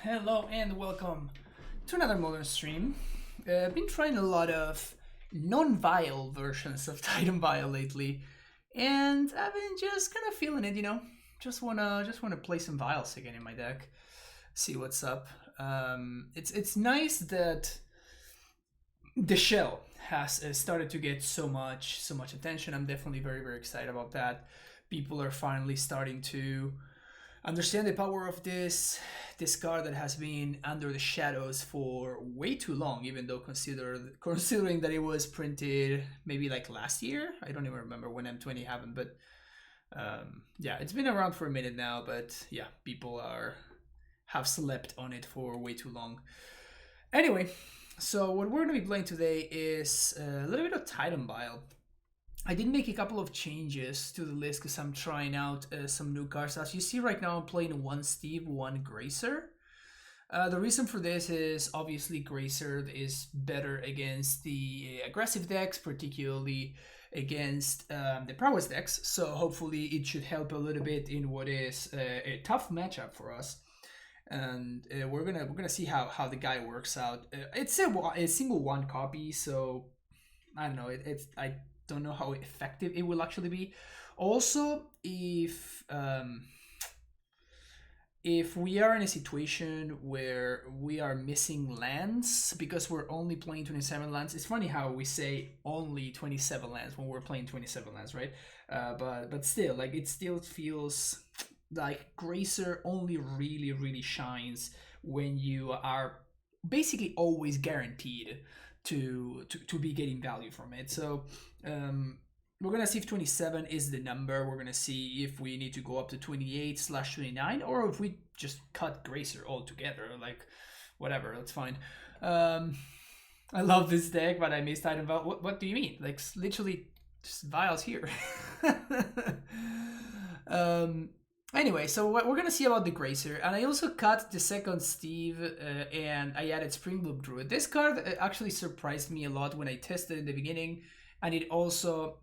Hello and welcome to another modern stream. I've been trying a lot of non-vial versions of Titan Vial lately, and I've been just kind of feeling it, you know. Just wanna play some vials again in my deck, see what's up. It's nice that the shell has started to get so much attention. I'm definitely very excited about that. People are finally starting to understand the power of this card that has been under the shadows for way too long, even though considering that it was printed maybe like last year. I don't even remember when M20 happened, but yeah, it's been around for a minute now. But yeah, people are have slept on it for way too long. Anyway, so what we're gonna be playing today is a little bit of Titan Bile. I did make a couple of changes to the list because I'm trying out some new cards. As you see right now, I'm playing one Steve, one Gracer. The reason for this is obviously Gracer is better against the aggressive decks, particularly against the prowess decks. So hopefully it should help a little bit in what is a tough matchup for us. And we're gonna see how the guy works out. It's a single one copy, so I don't know. I don't know how effective it will actually be. Also, if we are in a situation where we are missing lands because we're only playing 27 lands, it's funny how we say only 27 lands when we're playing 27 lands, right? But still, like it still feels like Gracer only really shines when you are basically always guaranteed to be getting value from it. So we're gonna see if 27 is the number. We're gonna see if we need to go up to 28/29, or if we just cut Gracer altogether. Like whatever, that's fine. I love this deck, but I missed item Val. What do you mean? Like literally just Vials here. um, Anyway, so what we're gonna see about the Gracer, and I also cut the second Steve, and I added Springbloom Druid. This card actually surprised me a lot when I tested in the beginning, and it also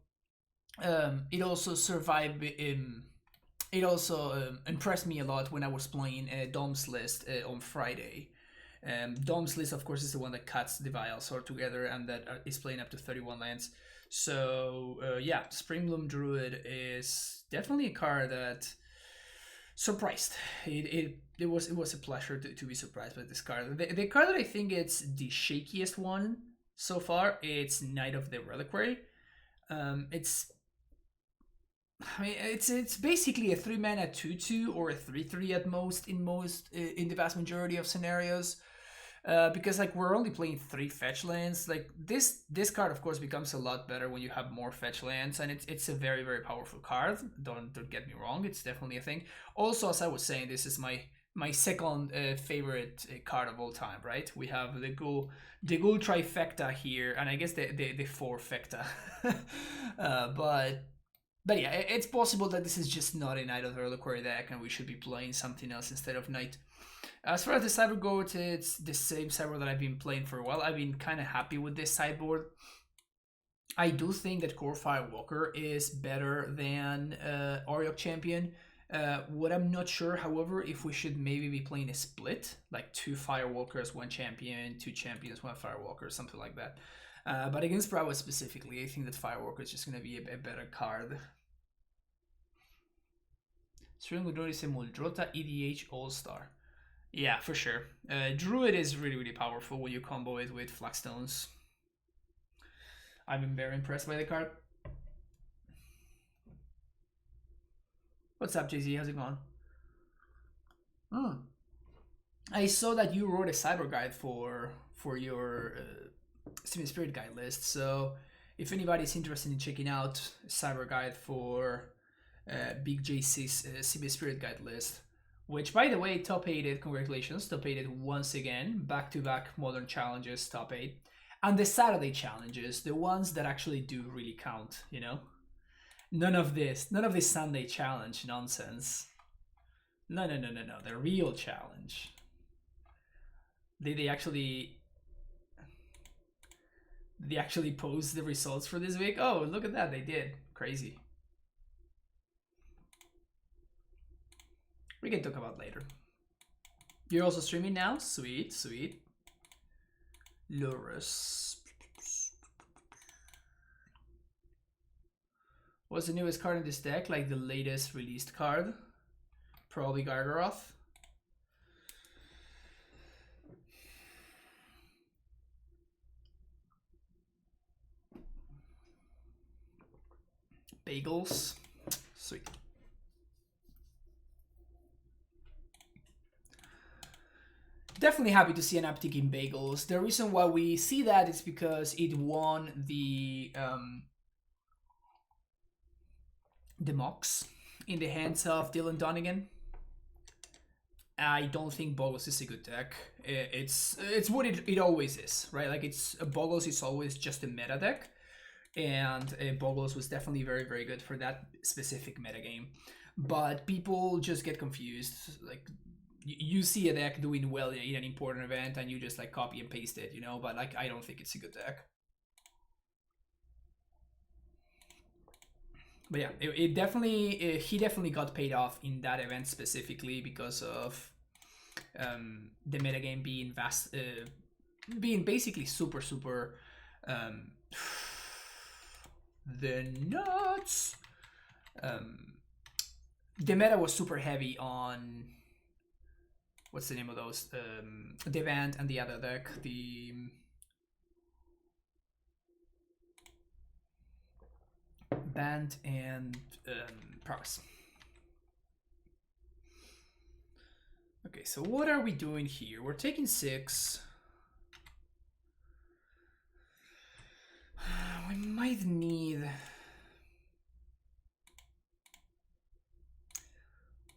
survived. It also impressed me a lot when I was playing Dom's list on Friday. Dom's list, of course, is the one that cuts the Vials all together and that is playing up to 31 lands. So yeah, Springbloom Druid is definitely a card that surprised. It was a pleasure to be surprised by this card. The card that I think it's the shakiest one so far, it's Knight of the Reliquary. It's I mean, it's basically a 3 mana 2/2 or a 3/3 at most in the vast majority of scenarios. Because like we're only playing 3 fetch lands. Like this card of course becomes a lot better when you have more fetch lands, and it's a very powerful card. Don't get me wrong, it's definitely a thing. Also, as I was saying, this is my second favorite card of all time, right? We have the Gruul trifecta here, and I guess the fourfecta. But yeah, it's possible that this is just not a Knight of the Reliquary deck, and we should be playing something else instead of Knight. As far as the sideboard goes, it's the same sideboard that I've been playing for a while. I've been kind of happy with this sideboard. I do think that Core Firewalker is better than Oriok Champion. What I'm not sure, however, if we should maybe be playing a split, like 2 Firewalkers, 1 champion, 2 champions, 1 Firewalker, something like that. But against Prowess specifically, I think that Firewalker is just going to be a better card. String with is a Muldrota EDH All-Star. Yeah, for sure. Druid is really powerful when you combo it with Flagstones. I've been very impressed by the card. What's up, JZ? How's it going? I saw that you wrote a cyber guide for your Steam Spirit Guide list. So if anybody's interested in checking out a cyber guide for Big JC's CB Spirit Guide list, which by the way, top 8, congratulations, top 8 once again, back-to-back Modern Challenges top 8. And the Saturday challenges, the ones that actually do really count, you know? None of this Sunday challenge nonsense. No, the real challenge. They actually post the results for this week? Oh, look at that, they did. Crazy. We can talk about later. You're also streaming now? Sweet, sweet. Lurrus. What's the newest card in this deck? Like the latest released card? Probably Gargaroth. Bagels. Sweet. Definitely happy to see an uptick in Bagels. The reason why we see that is because it won the mocks in the hands of Dylan Donegan. I don't think Bogles is a good deck. It's what it always is, right? Like it's Bogles is always just a meta deck, and Bogles was definitely very very good for that specific meta game. But people just get confused. Like you see a deck doing well in an important event, and you just like copy and paste it, you know. But like I don't think it's a good deck. But yeah, it definitely he definitely got paid off in that event specifically because of the metagame being being basically super the nuts. The meta was super heavy on what's the name of those? The event and the other deck, the band and prowess. Okay, so what are we doing here? We're taking 6. We might need...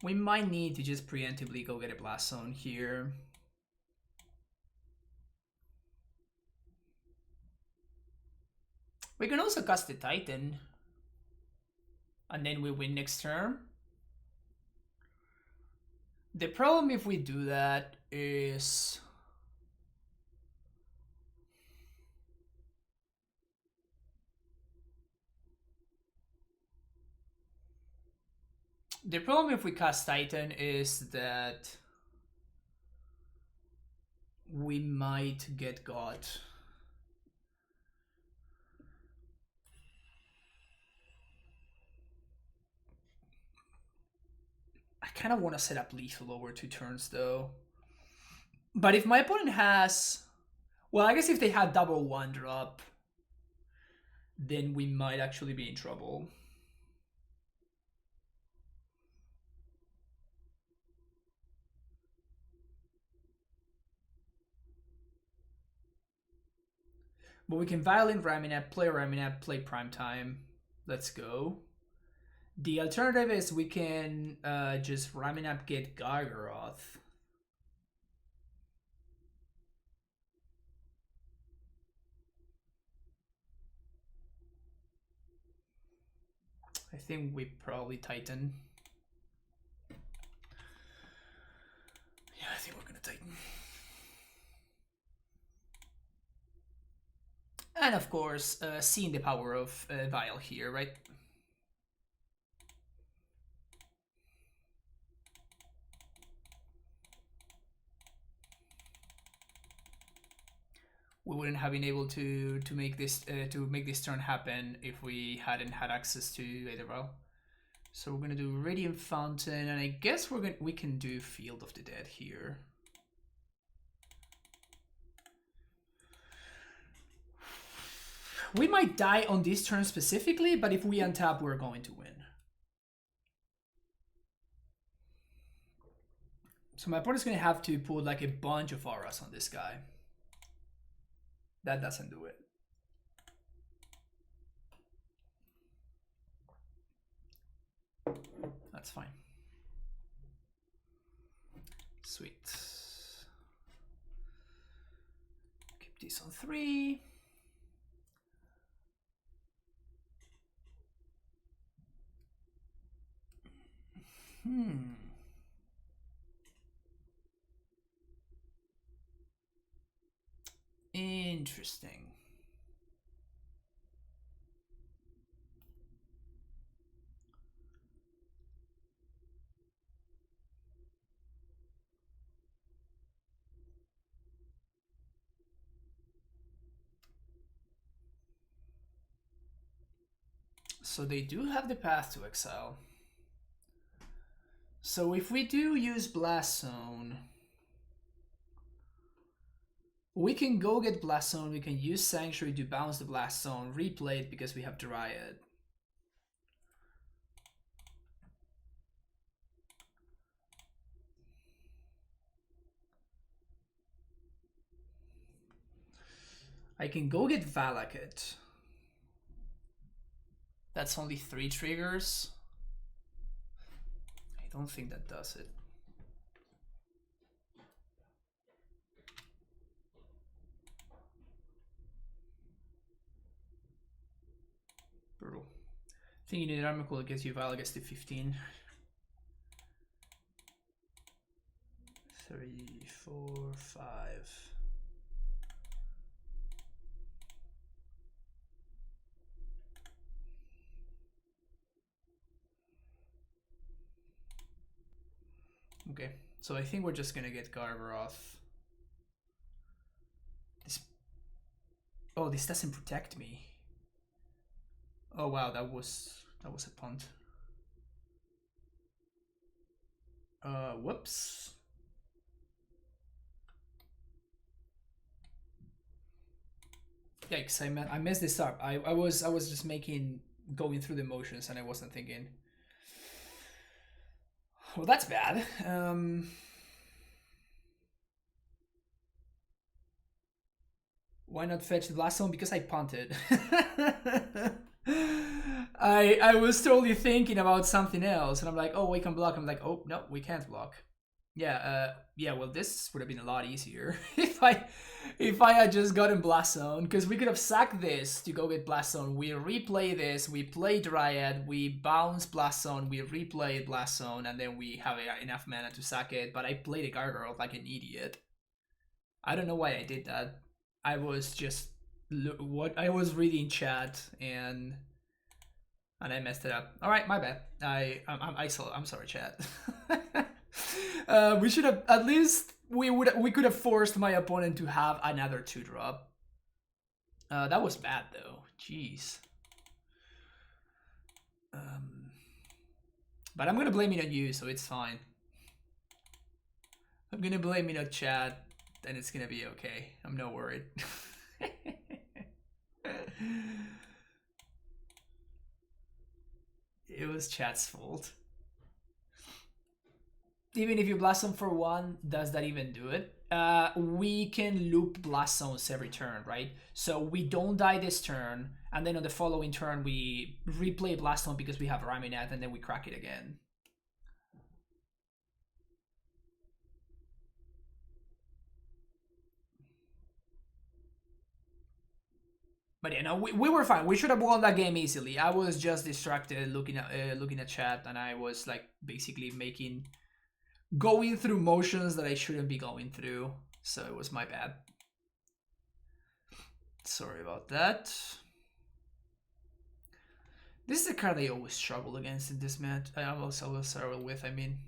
We might need to just preemptively go get a Blast Zone here. We can also cast the Titan. And then we win next turn. The problem if we do that is... The problem if we cast Titan is that we might get got. I kind of want to set up lethal over 2 turns though. But if my opponent has... Well, I guess if they had double 1-drop, then we might actually be in trouble. But we can Violin Raminap, play Primetime. Let's go. The alternative is we can just Raminap get Gargaroth. I think we probably Titan. Yeah, I think we're gonna Titan. And of course, seeing the power of Vial here, right? We wouldn't have been able to make this turn happen if we hadn't had access to Aetherval. So we're gonna do Radiant Fountain, and I guess we can do Field of the Dead here. We might die on this turn specifically, but if we untap, we're going to win. So my opponent's gonna have to put like a bunch of auras on this guy. That doesn't do it. That's fine. Sweet. Keep this on 3. Interesting. So they do have the path to exile. So if we do use Blast Zone, we can go get Blast Zone, we can use Sanctuary to bounce the Blast Zone, replay it because we have Dryad. I can go get Valakut. That's only 3 triggers. I don't think that does it. Brutal. I think you need armor cool, it gives you Val gets to 15. 3, 4, 5. Okay, so I think we're just gonna get Gargaroth. This... Oh, this doesn't protect me. Oh wow, that was a punt. Whoops. Yikes! I messed this up. I was just going through the motions and I wasn't thinking. Well, that's bad. Why not fetch the Blast Zone? Because I punted. I was totally thinking about something else, and I'm like, oh, we can block. I'm like, oh no, we can't block. Yeah, yeah. Well, this would have been a lot easier if I had just gotten Blast Zone, because we could have sacked this to go get Blast Zone. We replay this, we play Dryad, we bounce Blast Zone, we replay Blast Zone, and then we have enough mana to sack it. But I played a Gargoyle like an idiot. I don't know why I did that. I was just I was reading chat and I messed it up. All right, my bad. I'm sorry, chat. We should have at least we could have forced my opponent to have another 2-drop. That was bad though. Jeez. But I'm gonna blame it on you, so it's fine. I'm gonna blame it on chat, and it's gonna be okay. I'm not worried. It was chat's fault. Even if you blast them for 1, does that even do it? We can loop blast zones every turn, right? So we don't die this turn, and then on the following turn we replay blast zone because we have Raminat, and then we crack it again. But yeah, no, we were fine. We should have won that game easily. I was just distracted looking at chat, and I was like basically going through motions that I shouldn't be going through. So it was my bad. Sorry about that. This is a card I always struggle against in this match. I always struggle with, I mean.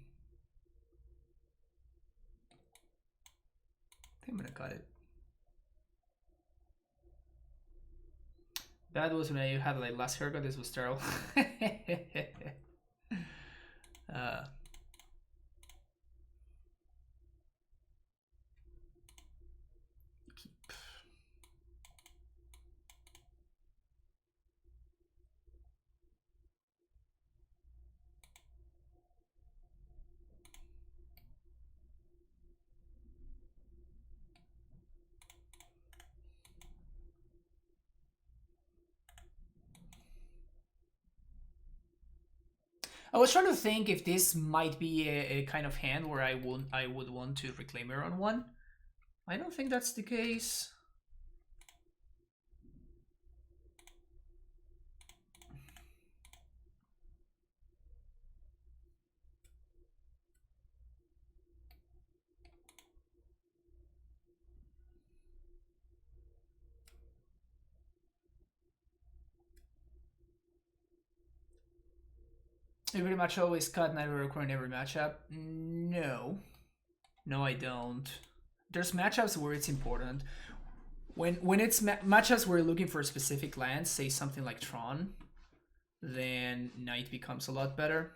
I think I'm gonna cut it. That was when I had like last haircut. This was terrible. I was trying to think if this might be a kind of hand where I would want to Reclaimer on one. I don't think that's the case. You pretty much always cut Night Record in every matchup? No. No, I don't. There's matchups where it's important. When it's matchups where you're looking for specific lands, say something like Tron, then Knight becomes a lot better.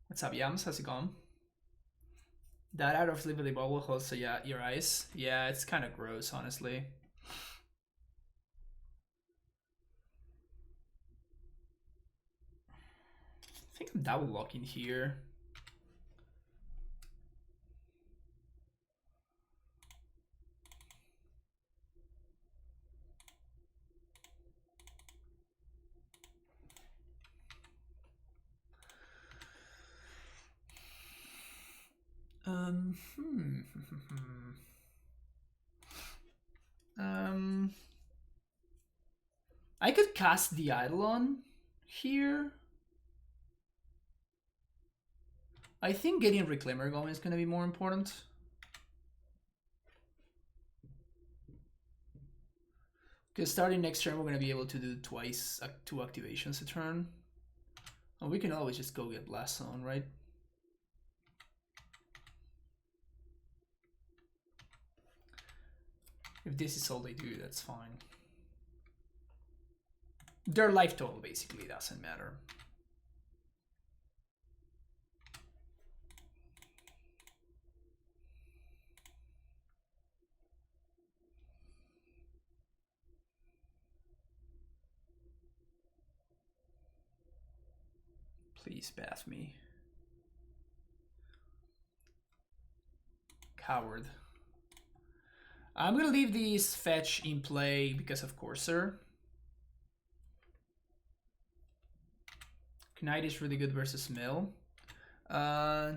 What's up, Yams? How's it going? That out of sleep with the bubble holds your eyes. Yeah, it's kind of gross, honestly. I think I'm double locking here. I could cast the Eidolon here. I think getting Reclaimer going is going to be more important. Because starting next turn, we're going to be able to do twice, 2 activations a turn. Oh, we can always just go get Blast Zone, right? If this is all they do, that's fine. Their life total basically doesn't matter. Please bath me. Coward. I'm gonna leave these fetch in play because of Courser. Knight is really good versus Mill. I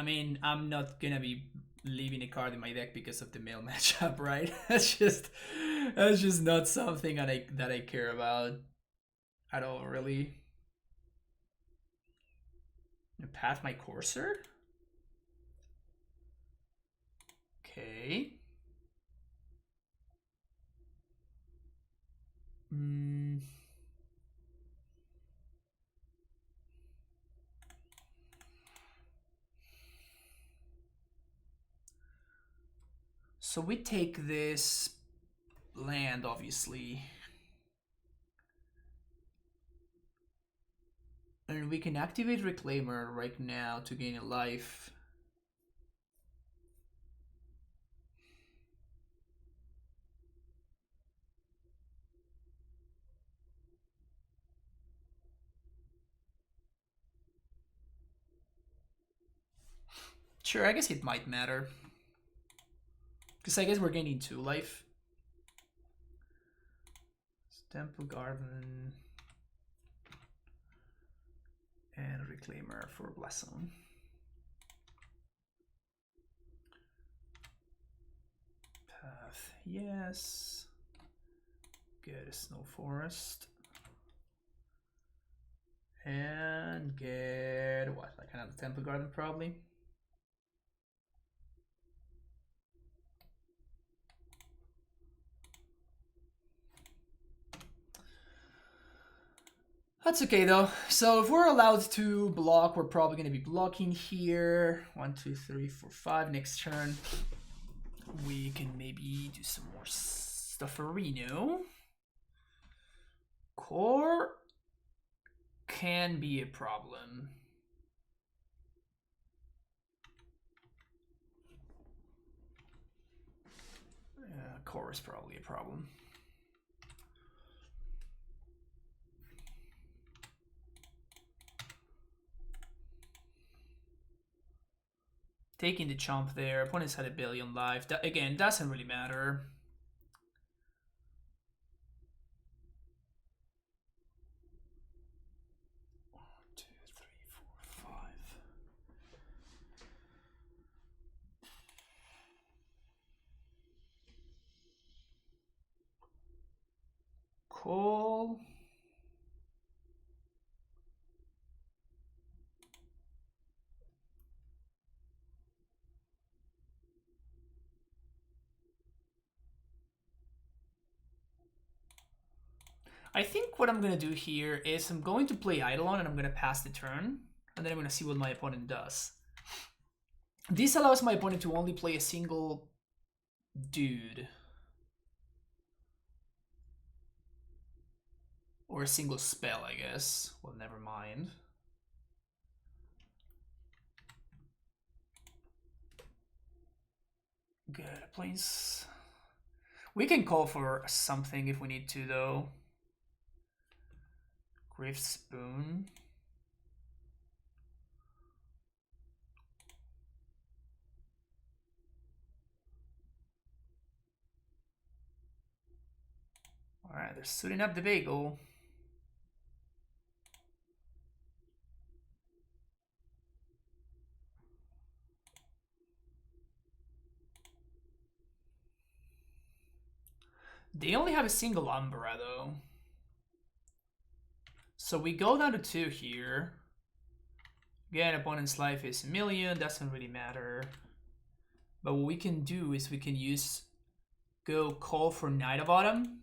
mean, I'm not gonna be leaving a card in my deck because of the Mill matchup, right? that's just not something that I care about at all, really. Path my Courser? Okay. So we take this land, obviously. And we can activate Reclaimer right now to gain a life. Sure, I guess it might matter. Because I guess we're gaining 2 life. Temple Garden. And Reclaimer for Blast Zone. Path, yes. Get a Snow Forest. And get what? Like another Temple Garden, probably. That's okay though. So if we're allowed to block, we're probably going to be blocking here. 1, 2, 3, 4, 5. Next turn, we can maybe do some more stufferino. Core can be a problem. Core is probably a problem. Taking the chomp there. Opponent's had a billion life. That, again, doesn't really matter. Cool. I think what I'm going to do here is I'm going to play Eidolon and I'm going to pass the turn. And then I'm going to see what my opponent does. This allows my opponent to only play a single dude. Or a single spell, I guess. Well, never mind. Good, planes. We can call for something if we need to, though. Griff Spoon. Alright, they're suiting up the bagel. They only have a single Umbra, though. So we go down to 2 here. Again, opponent's life is 1,000,000, doesn't really matter. But what we can do is we can go call for Knight of Autumn.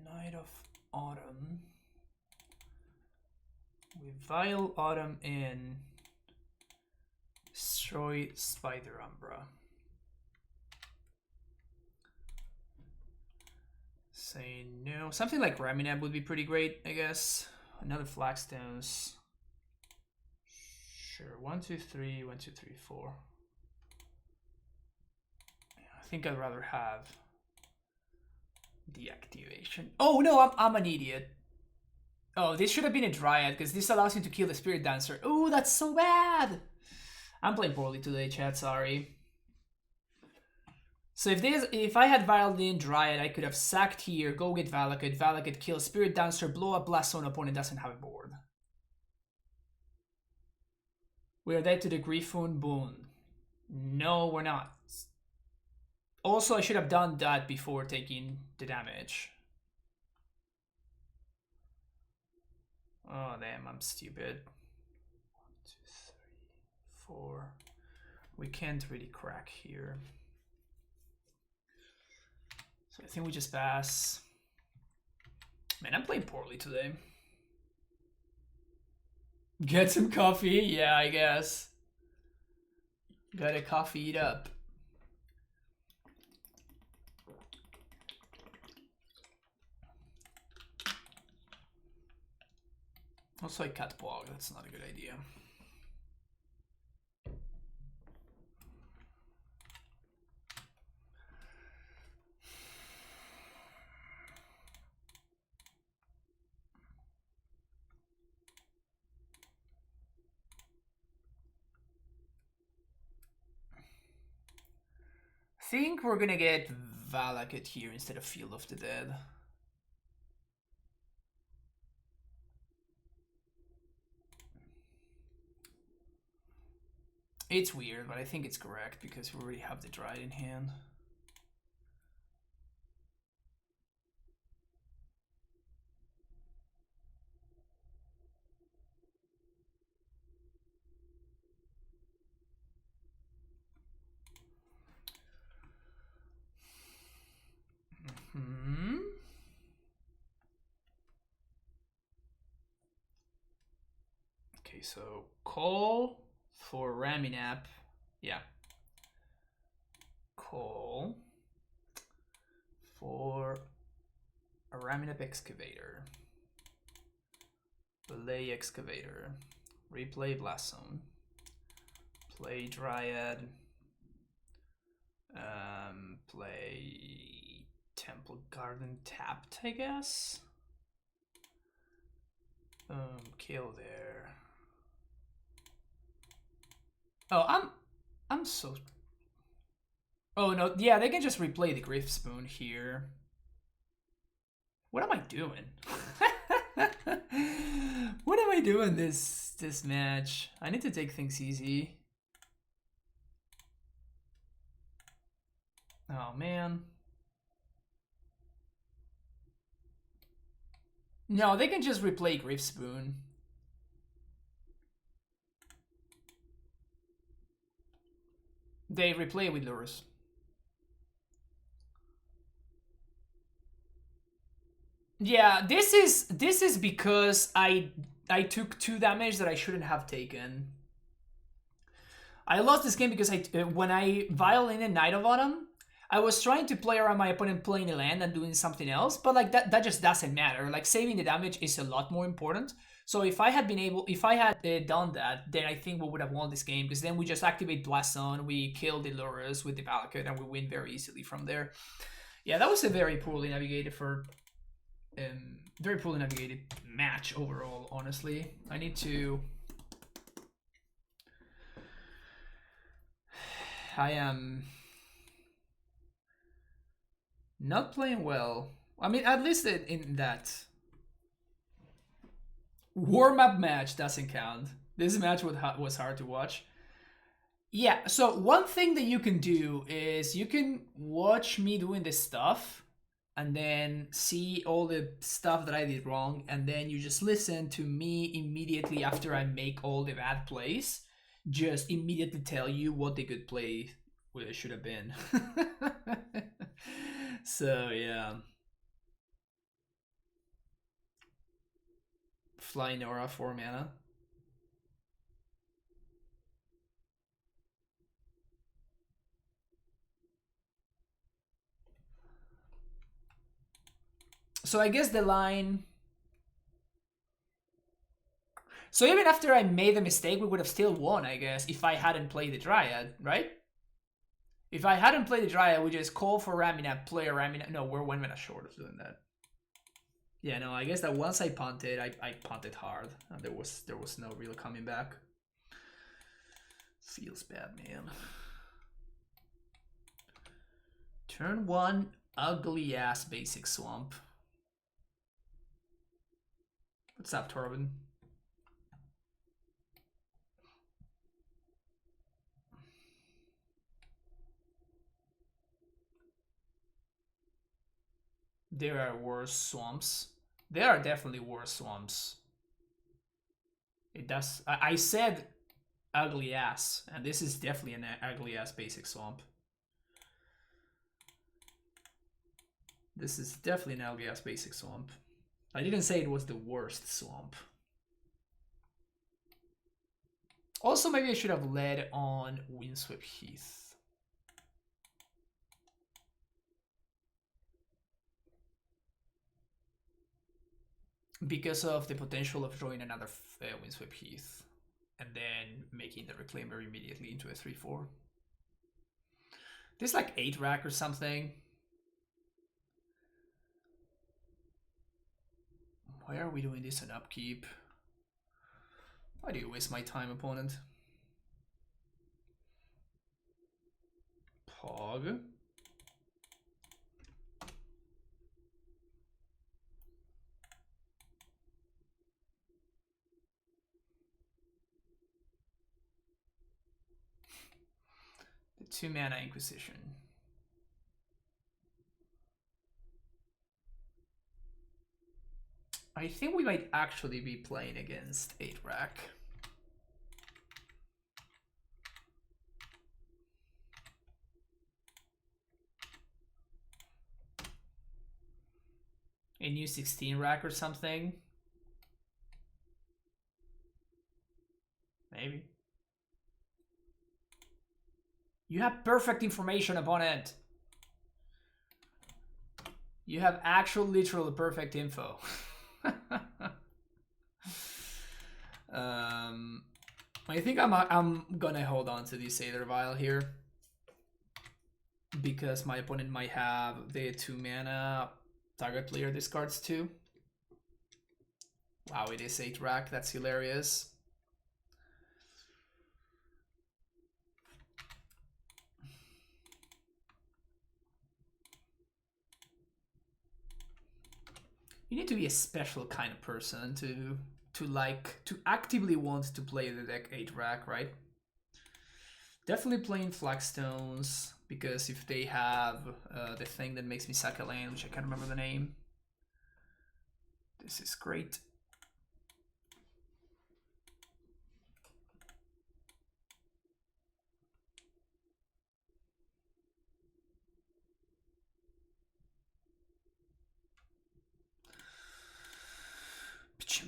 Knight of Autumn. We Vial Autumn in. Destroy Spider Umbra. Say no. Something like Raminab would be pretty great, I guess. Another Flagstones. Sure. 1, 2, 3. 1, 2, 3, 4. I think I'd rather have deactivation. Oh no, I'm an idiot. Oh, this should have been a Dryad because this allows you to kill the Spirit Dancer. Oh, that's so bad. I'm playing poorly today, chat. Sorry. So if I had Violed in Dryad, I could have sacked here, go get Valakut, Valakut kill Spirit Dancer, blow up Blast Zone, opponent doesn't have a board. We are dead to the Griffon Boon. No, we're not. Also, I should have done that before taking the damage. Oh, damn, I'm stupid. 1, 2, 3, 4. We can't really crack here. So I think we just pass. Man, I'm playing poorly today. Get some coffee? Yeah, I guess. Got a coffee it up. Also, I cut Bog. That's not a good idea. I think we're gonna get Valakut here instead of Field of the Dead. It's weird, but I think it's correct because we already have the Dryad in hand. Okay, so call for Raminap. Yeah. Call for a Raminap Excavator. Play Excavator. Replay Blast Zone. Play Dryad. Play Temple Garden tapped, I guess. Kill there. Oh, I'm so. Oh no, yeah, they can just replay the Griff Spoon here. What am I doing? What am I doing this match? I need to take things easy. Oh man. No, they can just replay Griff Spoon. They replay with Lurrus. Yeah, this is because I took 2 damage that I shouldn't have taken. I lost this game because when I Viol in a Knight of Autumn, I was trying to play around my opponent playing a land and doing something else, but like that just doesn't matter. Like saving the damage is a lot more important. So if I had done that, then I think we would have won this game, because then we just activate Blast Zone, we kill the Lurrus with the Valakut, and we win very easily from there. Yeah, that was a very poorly navigated match overall. Honestly, I need to. I am not playing well. I mean, at least in that warm-up match doesn't count. This match was hard to watch. Yeah, so one thing that you can do is you can watch me doing this stuff and then see all the stuff that I did wrong, and then you just listen to me immediately after I make all the bad plays. Just immediately tell you what the good play should have been. So yeah. Flying Aura 4 mana. So I guess the line... So even after I made the mistake, we would have still won, I guess, if I hadn't played the Dryad, right? If I hadn't played the Dryad, we just call for Ramina, play a Ramina. No, we're 1 mana short of doing that. Yeah, no, I guess that once I punted, I punted hard, and there was no real coming back. Feels bad, man. Turn 1, ugly ass basic swamp. What's up, Torben? There are worse swamps. There are definitely worse swamps. It does. I said ugly ass, and this is definitely an ugly ass basic swamp. This is definitely an ugly ass basic swamp. I didn't say it was the worst swamp. Also, maybe I should have led on Windswept Heath. Because of the potential of drawing another Windswept Heath and then making the Reclaimer immediately into a 3/4. This is like 8 rack or something. Why are we doing this on upkeep? Why do you waste my time, opponent? Pog. The 2 mana Inquisition. I think we might actually be playing against 8 rack. A new 16 rack or something. Maybe. You have perfect information, opponent. You have actual, literal, perfect info. I think I'm gonna hold on to the Sailor Vial here, because my opponent might have the 2 mana target player discards 2. Wow, it is 8 rack. That's hilarious. You need to be a special kind of person to actively want to play the deck 8 rack, right? Definitely playing Flagstones, because if they have the thing that makes me sack a land, which I can't remember the name, this is great.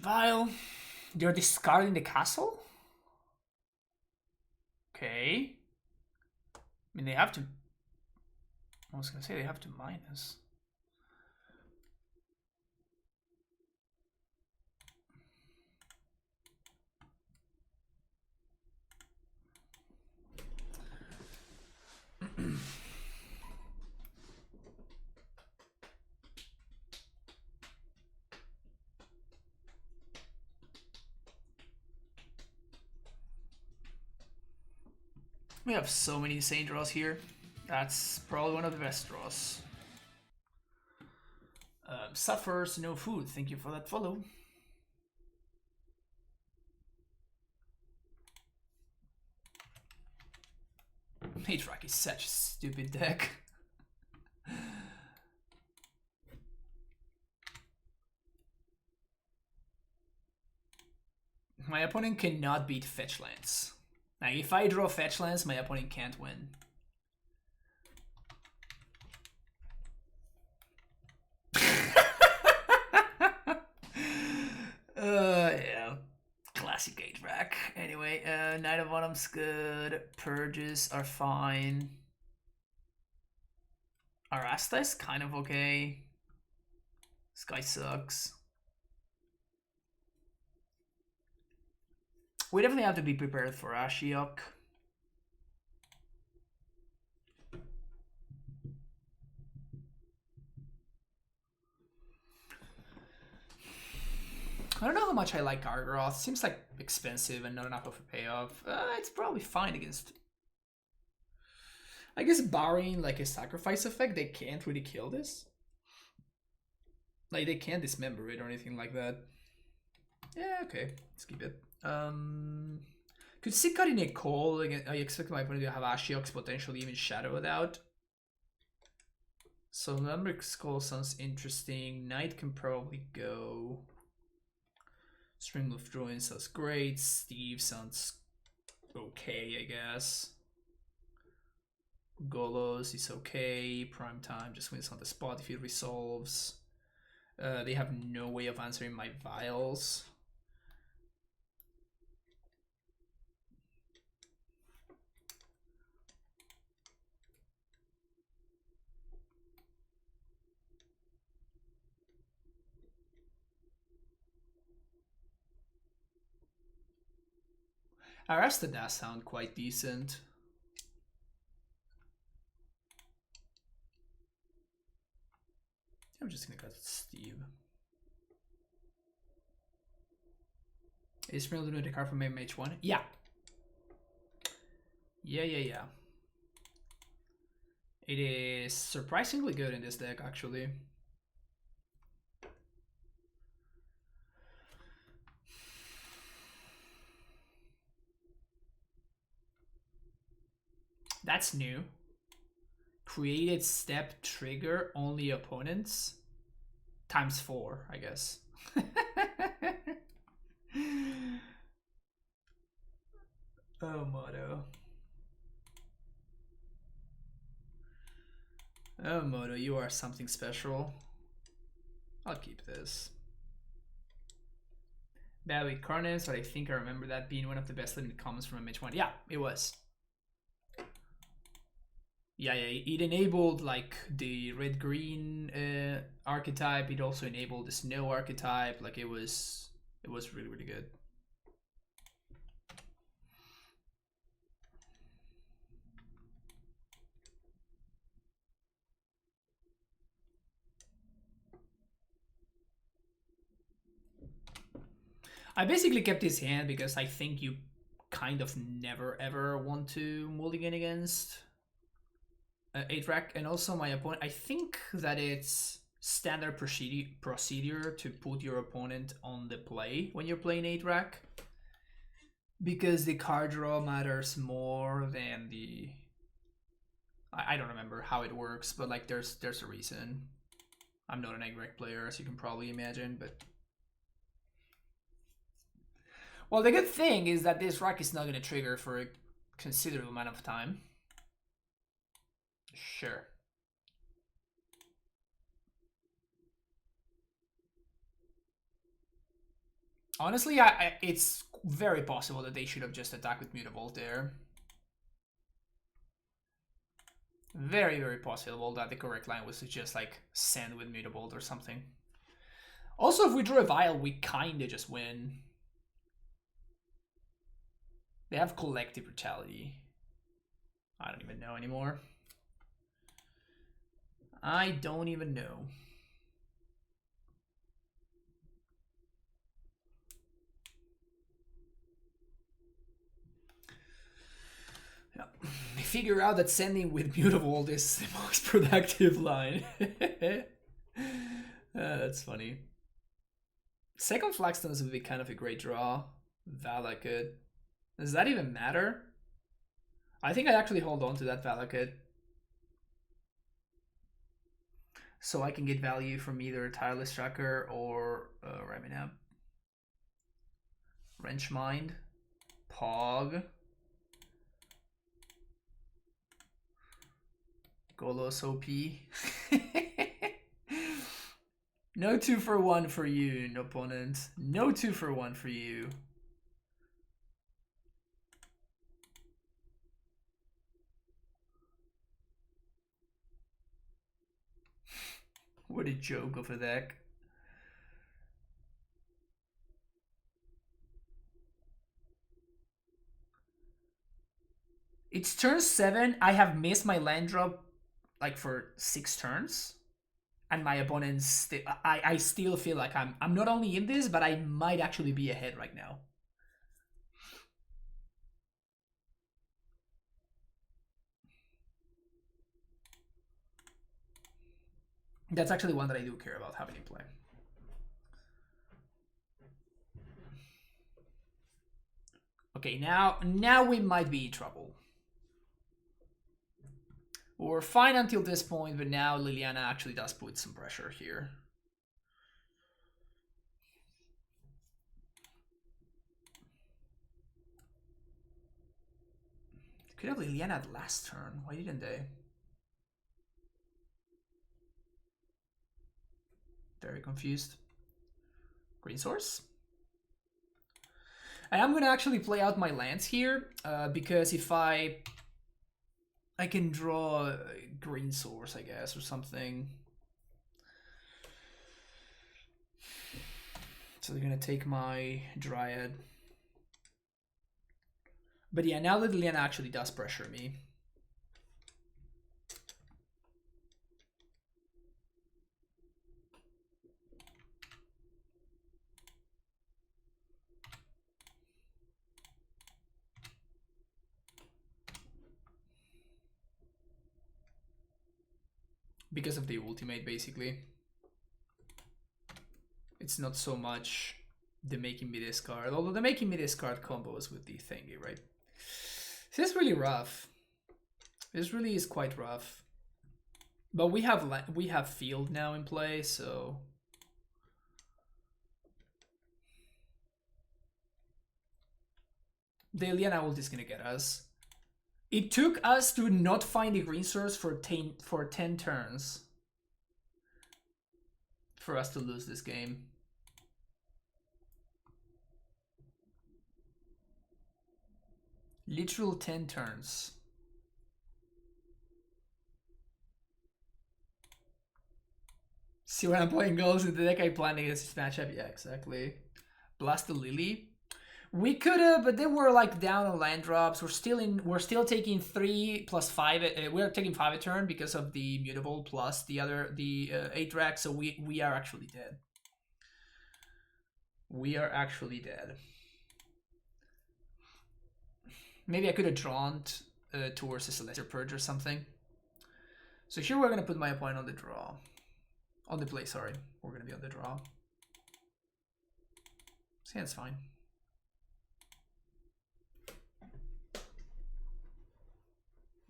Vial. They're discarding the castle? Okay. I mean, they have to... I was gonna say they have to minus. We have so many insane draws here. That's probably one of the best draws. Suffers no food. Thank you for that follow. Matriarch is such a stupid deck. My opponent cannot beat fetch lands. Now, if I draw fetch lands, my opponent can't win. Yeah. Classic 8 rack. Anyway, Knight of Autumn's good. Purges are fine. Arasta is kind of okay. This guy sucks. We definitely have to be prepared for Ashiok. I don't know how much I like Gargaroth. Seems like expensive and not enough of a payoff. It's probably fine against... I guess barring like a sacrifice effect, they can't really kill this. Like they can't dismember it or anything like that. Yeah, okay. Let's keep it. Could see cutting a call. Again, I expect my opponent to have Ashiok's, potentially even shadow it out. So Lembric's Call sounds interesting. Knight can probably go. String of Druin sounds great. Steve sounds okay, I guess. Golos is okay. Prime Time just wins on the spot if it resolves. They have no way of answering my Vials. Arasta does sound quite decent. I'm just gonna cut Steve. Is Smell doing the card from MH1? Yeah. Yeah. It is surprisingly good in this deck, actually. That's new. Created step trigger only opponents. Times 4, I guess. Oh, Moto. Oh, Moto, you are something special. I'll keep this. Bad with Carnage, but I think I remember that being one of the best limited commons from MH1. Yeah, it was. Yeah, it enabled like the red-green archetype. It also enabled the snow archetype. Like it was really, really good. I basically kept his hand because I think you kind of never ever want to mulligan against 8-rack, and also my opponent. I think that it's standard procedure to put your opponent on the play when you're playing 8-rack, because the card draw matters more than the... I don't remember how it works, but like there's a reason. I'm not an 8-rack player, as you can probably imagine, but... Well, the good thing is that this rack is not going to trigger for a considerable amount of time. Sure. Honestly, it's very possible that they should have just attacked with Mutavault there. Very, very possible that the correct line was to just like send with Mutable or something. Also, if we draw a Vial, we kinda just win. They have Collective Brutality. I don't even know anymore. I don't even know. Yeah. They figure out that sending with Mutable is the most productive line. That's funny. Second Flagstones would be kind of a great draw. Valakut. Does that even matter? I think I actually hold on to that Valakut. So I can get value from either Tireless Tracker or Reminap. Wrench Mind. Pog. Golos OP. No 2-for-1 for you, opponent. No 2-for-1 for you. What a joke of a deck. It's turn 7. I have missed my land drop like for 6 turns. And my opponents, I still feel like I'm not only in this, but I might actually be ahead right now. That's actually one that I do care about having in play. Okay, now we might be in trouble. We're fine until this point, but now Liliana actually does put some pressure here. Could have Liliana at last turn. Why didn't they? Very confused. Green source? I am going to actually play out my lands here, because if I can draw a green source, I guess, or something. So they're going to take my Dryad. But yeah, now that Liliana actually does pressure me. Because of the ultimate, basically. It's not so much the making me discard, although the making me discard combos with the thingy, right? This is really rough. This really is quite rough. But we have field now in play, so the Liliana ult is gonna get us. It took us to not find the green source for 10 turns for us to lose this game. Literal 10 turns. See when I'm playing goals in the deck I planned against this matchup? Yeah, exactly. Blast the Lily. We could have, but then we're like down on land drops. We're still taking 3 plus 5. We're taking 5 a turn because of the mutable plus the 8 rack. So we are actually dead. We are actually dead. Maybe I could have drawn towards a Celestial Purge or something. So here we're gonna put my opponent on the draw. On the play, sorry. We're gonna be on the draw. So yeah, it's fine.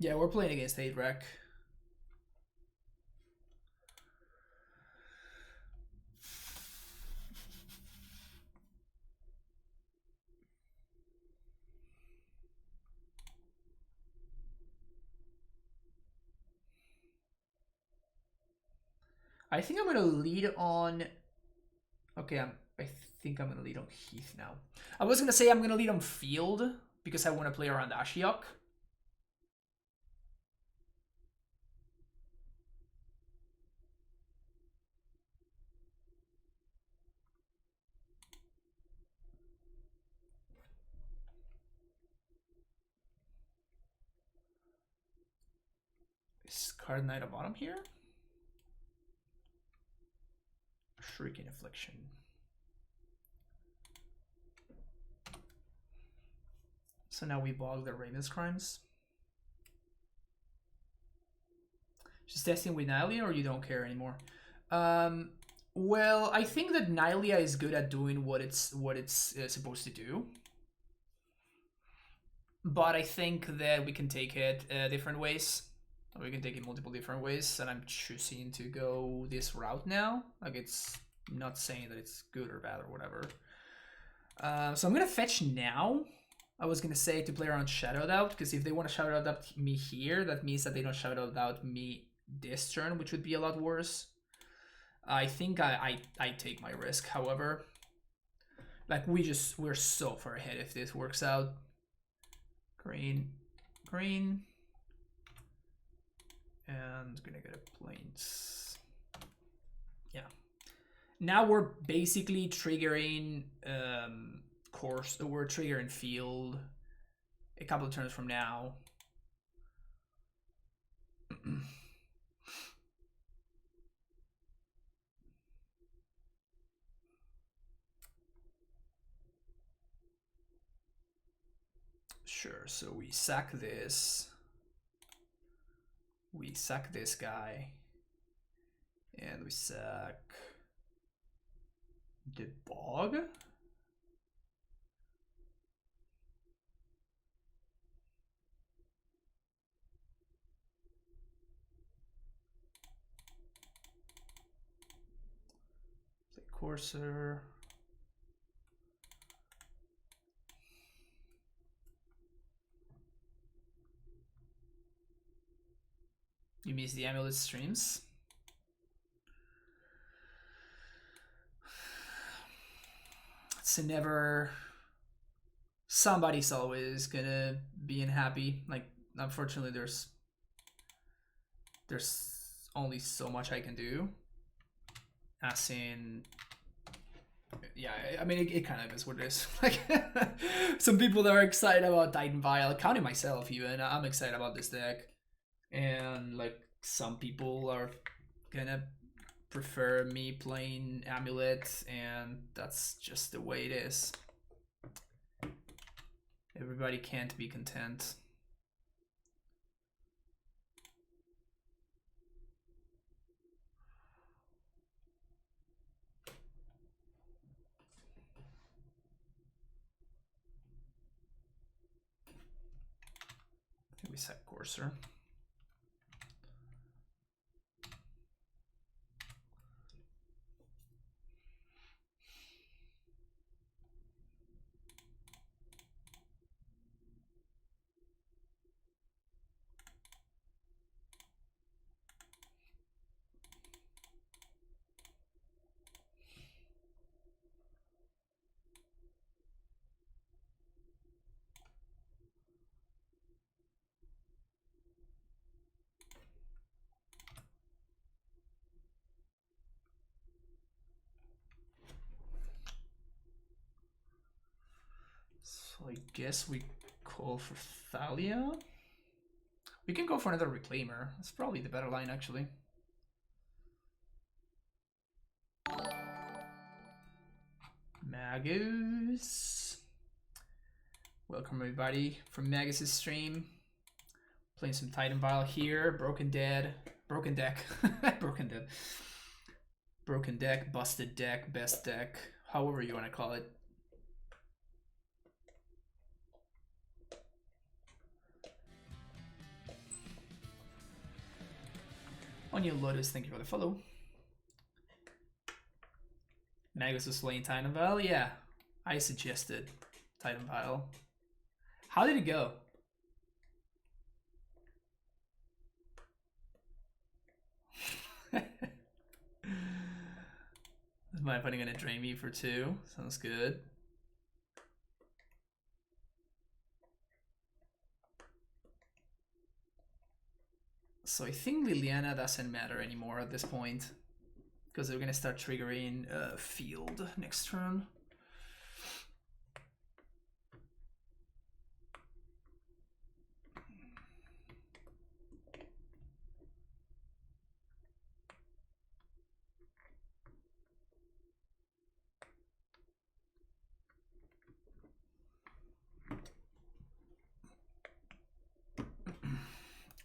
Yeah, we're playing against 8 rack. I think I'm gonna lead on. Okay, I think I'm gonna lead on Heath now. I was gonna say I'm gonna lead on Field because I want to play around Ashiok. card Knight of Autumn here. Shrieking Affliction. So now we bog the Raven's Crimes. Just testing with Nylea, or you don't care anymore? Well, I think that Nylea is good at doing what it's supposed to do. But I think that we can take it different ways. We can take it multiple different ways, and I'm choosing to go this route now. Like, it's not saying that it's good or bad or whatever. So I'm gonna fetch now. I was gonna say to play around Shadowed Out, because if they want to Shadowed Out me here, that means that they don't Shadowed Out me this turn, which would be a lot worse. I think I take my risk, however. Like, we're so far ahead if this works out. Green, green. And gonna get a Plains. Yeah. Now we're basically triggering course. We're triggering field a couple of turns from now. Sure, so we sack this. We sack this guy. And we sack the bog. Play Courser. You miss the Amulet streams. It's never. Somebody's always gonna be unhappy. Like, unfortunately, there's only so much I can do. As in, yeah, I mean, it kind of is what it is. Like, some people that are excited about Titan Vial, counting myself even, I'm excited about this deck. And like, some people are gonna prefer me playing Amulet, and that's just the way it is. Everybody can't be content. I think we set Courser. I guess we call for Thalia. We can go for another Reclaimer. That's probably the better line, actually. Magus. Welcome, everybody, from Magus's stream. Playing some Titan Vial here. Broken Dead. Broken Deck. Broken Dead. Broken Deck, Busted Deck, Best Deck. However you want to call it. Onion Lotus, thank you for the follow. Magus was playing Titan Vial? Yeah, I suggested Titan Vial. How did it go? Is my opponent gonna drain me for 2? Sounds good. So I think Liliana doesn't matter anymore at this point, because they're gonna start triggering field next turn.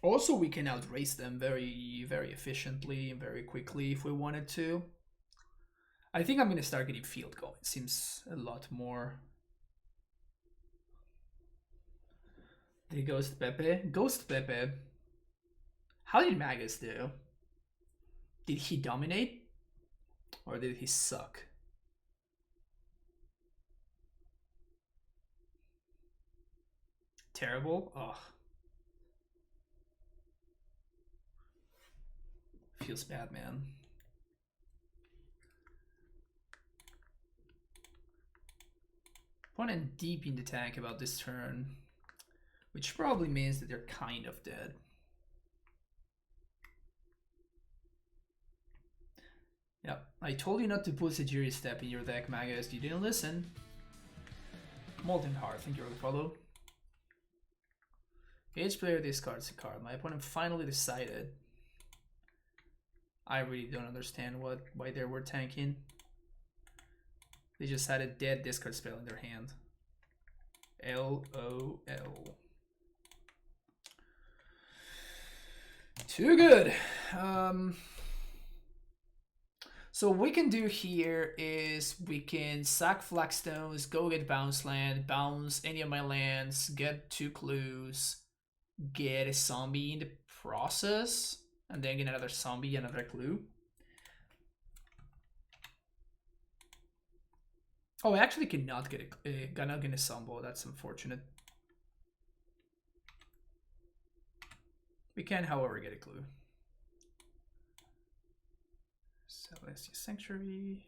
Also, we can outrace them very, very efficiently and very quickly if we wanted to. I think I'm going to start getting field going. It seems a lot more. The Ghost Pepe. Ghost Pepe. How did Magus do? Did he dominate? Or did he suck? Terrible? Ugh. Feels bad, man. Opponent deep in the tank about this turn, which probably means that they're kind of dead. Yep, I told you not to put Sajiri Step in your deck, Magus. You didn't listen. Molten Heart, thank you for the follow. Each player discards a card. My opponent finally decided. I really don't understand why they were tanking. They just had a dead discard spell in their hand. LOL. Too good. So what we can do here is we can sack Flagstones, go get bounce land, bounce any of my lands, get 2 clues, get a zombie in the process, and then get another zombie, another clue. Oh, I actually cannot get a Sambo. That's unfortunate. We can, however, get a clue. Celestia Sanctuary.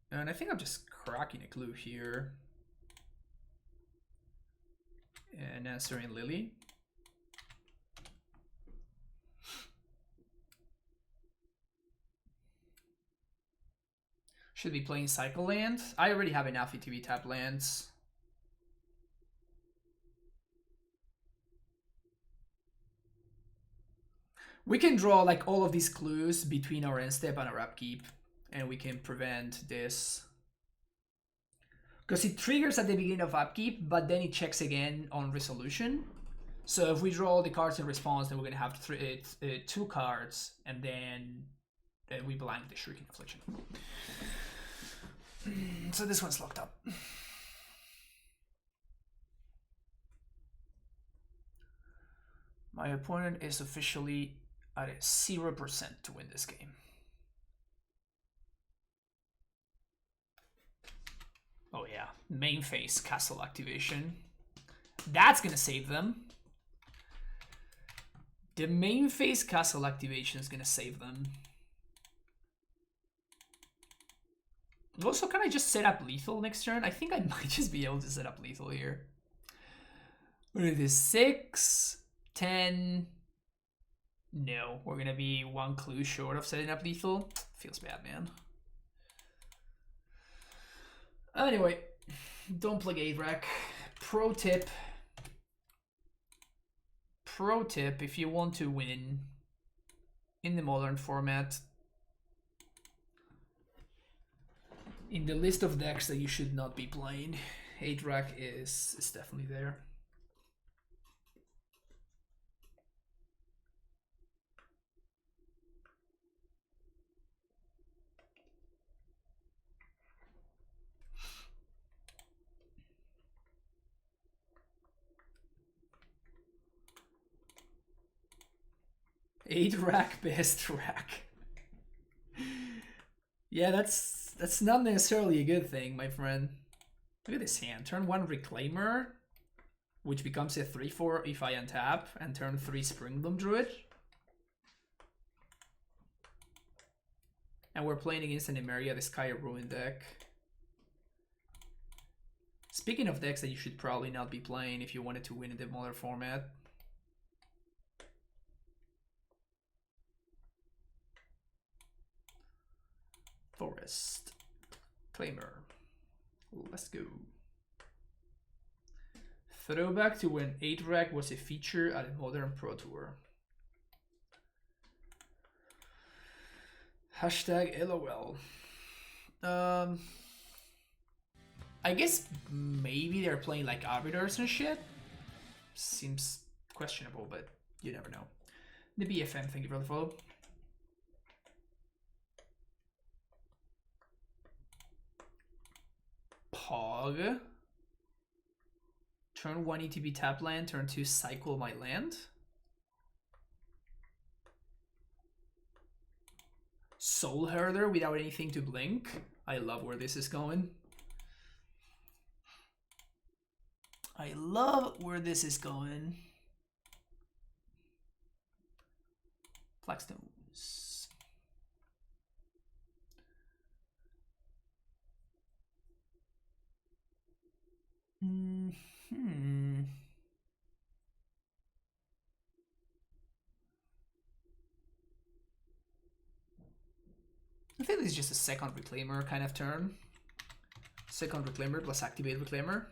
And I think I'm just cracking a clue here. And answering Lily. Should be playing Cycle Land. I already have enough ETB tap lands. We can draw like all of these clues between our end step and our upkeep, and we can prevent this. Because it triggers at the beginning of upkeep, but then it checks again on resolution. So if we draw all the cards in response, then we're going to have 2 cards, and then we blank the Shrieking Affliction. So this one's locked up. My opponent is officially at a 0% to win this game. Oh yeah, main phase castle activation. That's gonna save them. The main phase castle activation is gonna save them. Also, can I just set up lethal next turn? I think I might just be able to set up lethal here. What is this? 6, 10. No, we're gonna be 1 clue short of setting up lethal. Feels bad, man. Anyway, don't play Gate-Rack. Pro tip, if you want to win in the modern format, in the list of decks that you should not be playing, 8-Rack is definitely there. Eight rack, best rack. Yeah, that's not necessarily a good thing, my friend. Look at this hand. Turn 1 Reclaimer, which becomes a 3/4 if I untap, and turn 3 Springbloom Druid. And we're playing against an Emeria, the Sky Ruin deck. Speaking of decks that you should probably not be playing if you wanted to win in the modern format. Forest. Claimer. Let's go. Throwback to when 8-Rack was a feature at a modern Pro Tour. Hashtag LOL. I guess maybe they're playing like Arbiters and shit. Seems questionable, but you never know. The BFM, thank you for the follow. Pog. Turn 1 ETB tap land, turn 2 cycle my land. Soulherder without anything to blink. I love where this is going. I love where this is going. Flagstones. I think this is just a second reclaimer kind of turn. Second reclaimer plus activate reclaimer.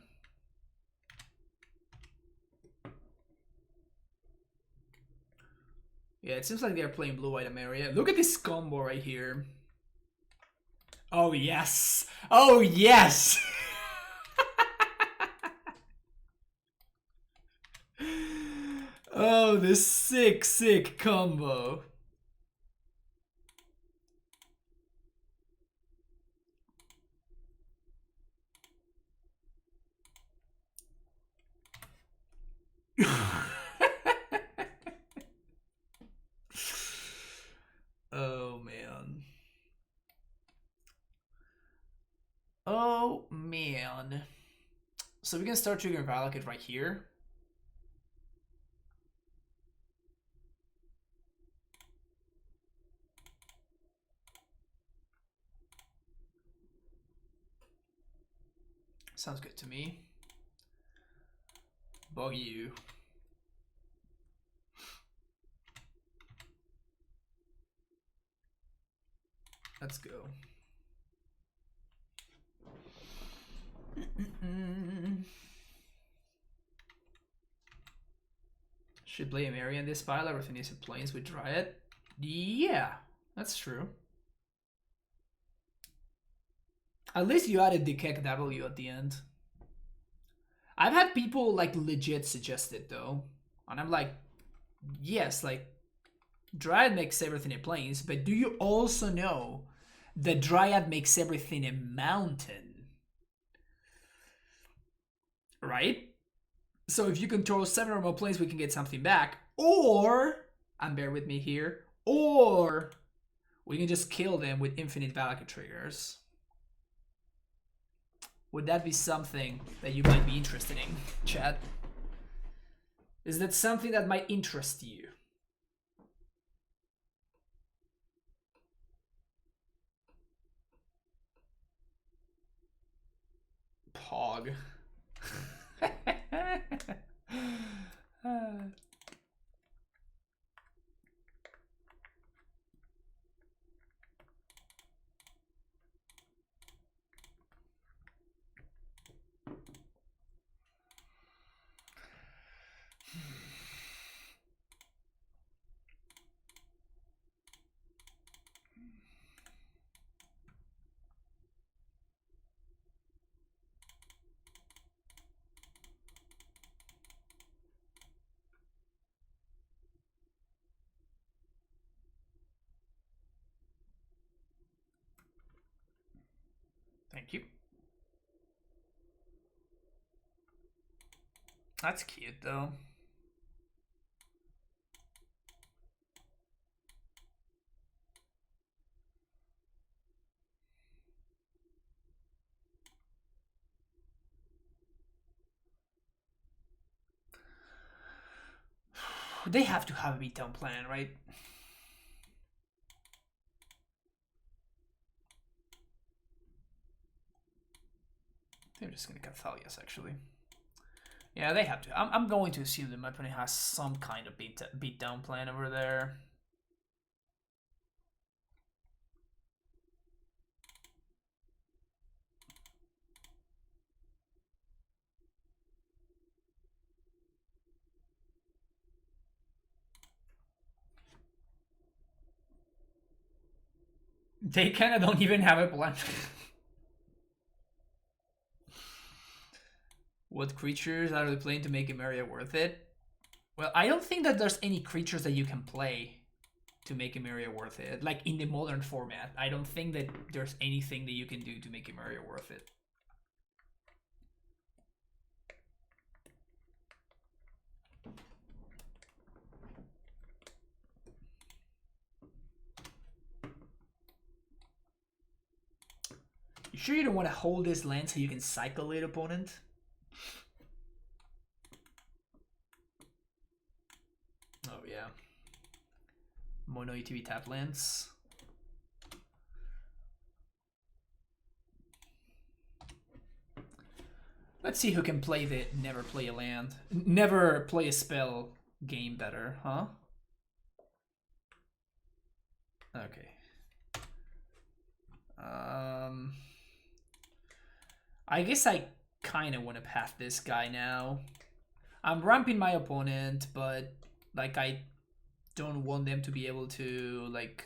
Yeah, it seems like they're playing blue-white Emeria. Look at this combo right here. Oh yes! Oh yes! Oh, this sick combo. Oh man. Oh man. So we can start triggering Valakut right here. Sounds good to me. Bug you. Let's go. Should play Emeria in this pile. Everything is in planes with Dryad. Yeah, that's true. At least you added the Kek W at the end. I've had people like legit suggest it though. And I'm like, yes, like Dryad makes everything in plains, but do you also know that Dryad makes everything a mountain? Right? So if you control 7 or more planes, we can get something back. Or, and bear with me here, or we can just kill them with infinite Valakut triggers. Would that be something that you might be interested in, chat? Is that something that might interest you? Pog. Thank you. That's cute though. They have to have a beatdown plan, right? They're just gonna cut Thalias, actually. Yeah, they have to. I'm going to assume that my opponent has some kind of beatdown plan over there. They kind of don't even have a plan. What creatures are they playing to make Emeria worth it? Well, I don't think that there's any creatures that you can play to make Emeria worth it. Like in the modern format, I don't think that there's anything that you can do to make Emeria worth it. You sure you don't want to hold this land so you can cycle it, opponent? Oh yeah. Mono ETB tap lands. Let's see who can play the never play a land, never play a spell game better, huh? Okay. I guess I kind of want to path this guy now. I'm ramping my opponent, but like I don't want them to be able to like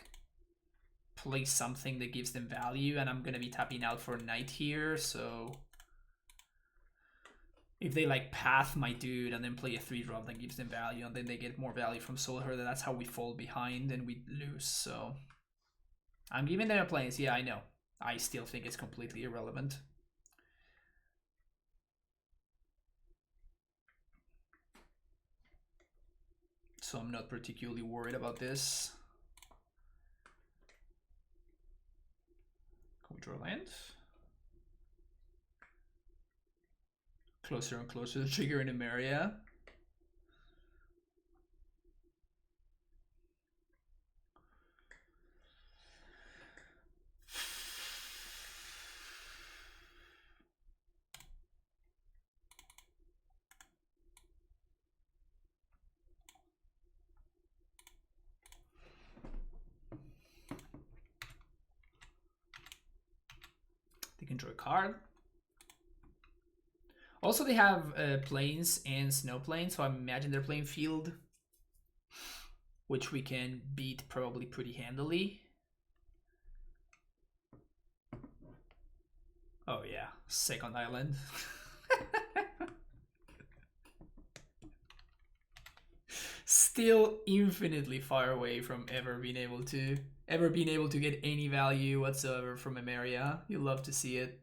play something that gives them value, and I'm gonna be tapping out for a knight here, so if they like path my dude and then play a 3-drop that gives them value and then they get more value from Soulherder, that's how we fall behind and we lose. So I'm giving them a place. Yeah, I know. I still think it's completely irrelevant. So I'm not particularly worried about this. Can we draw land? Closer and closer to the trigger in Emeria. They can draw a card. Also, they have plains and snow plains, so I imagine they're playing field, which we can beat probably pretty handily. Oh yeah, second island. Still infinitely far away from ever being able to get any value whatsoever from Emeria. You love to see it.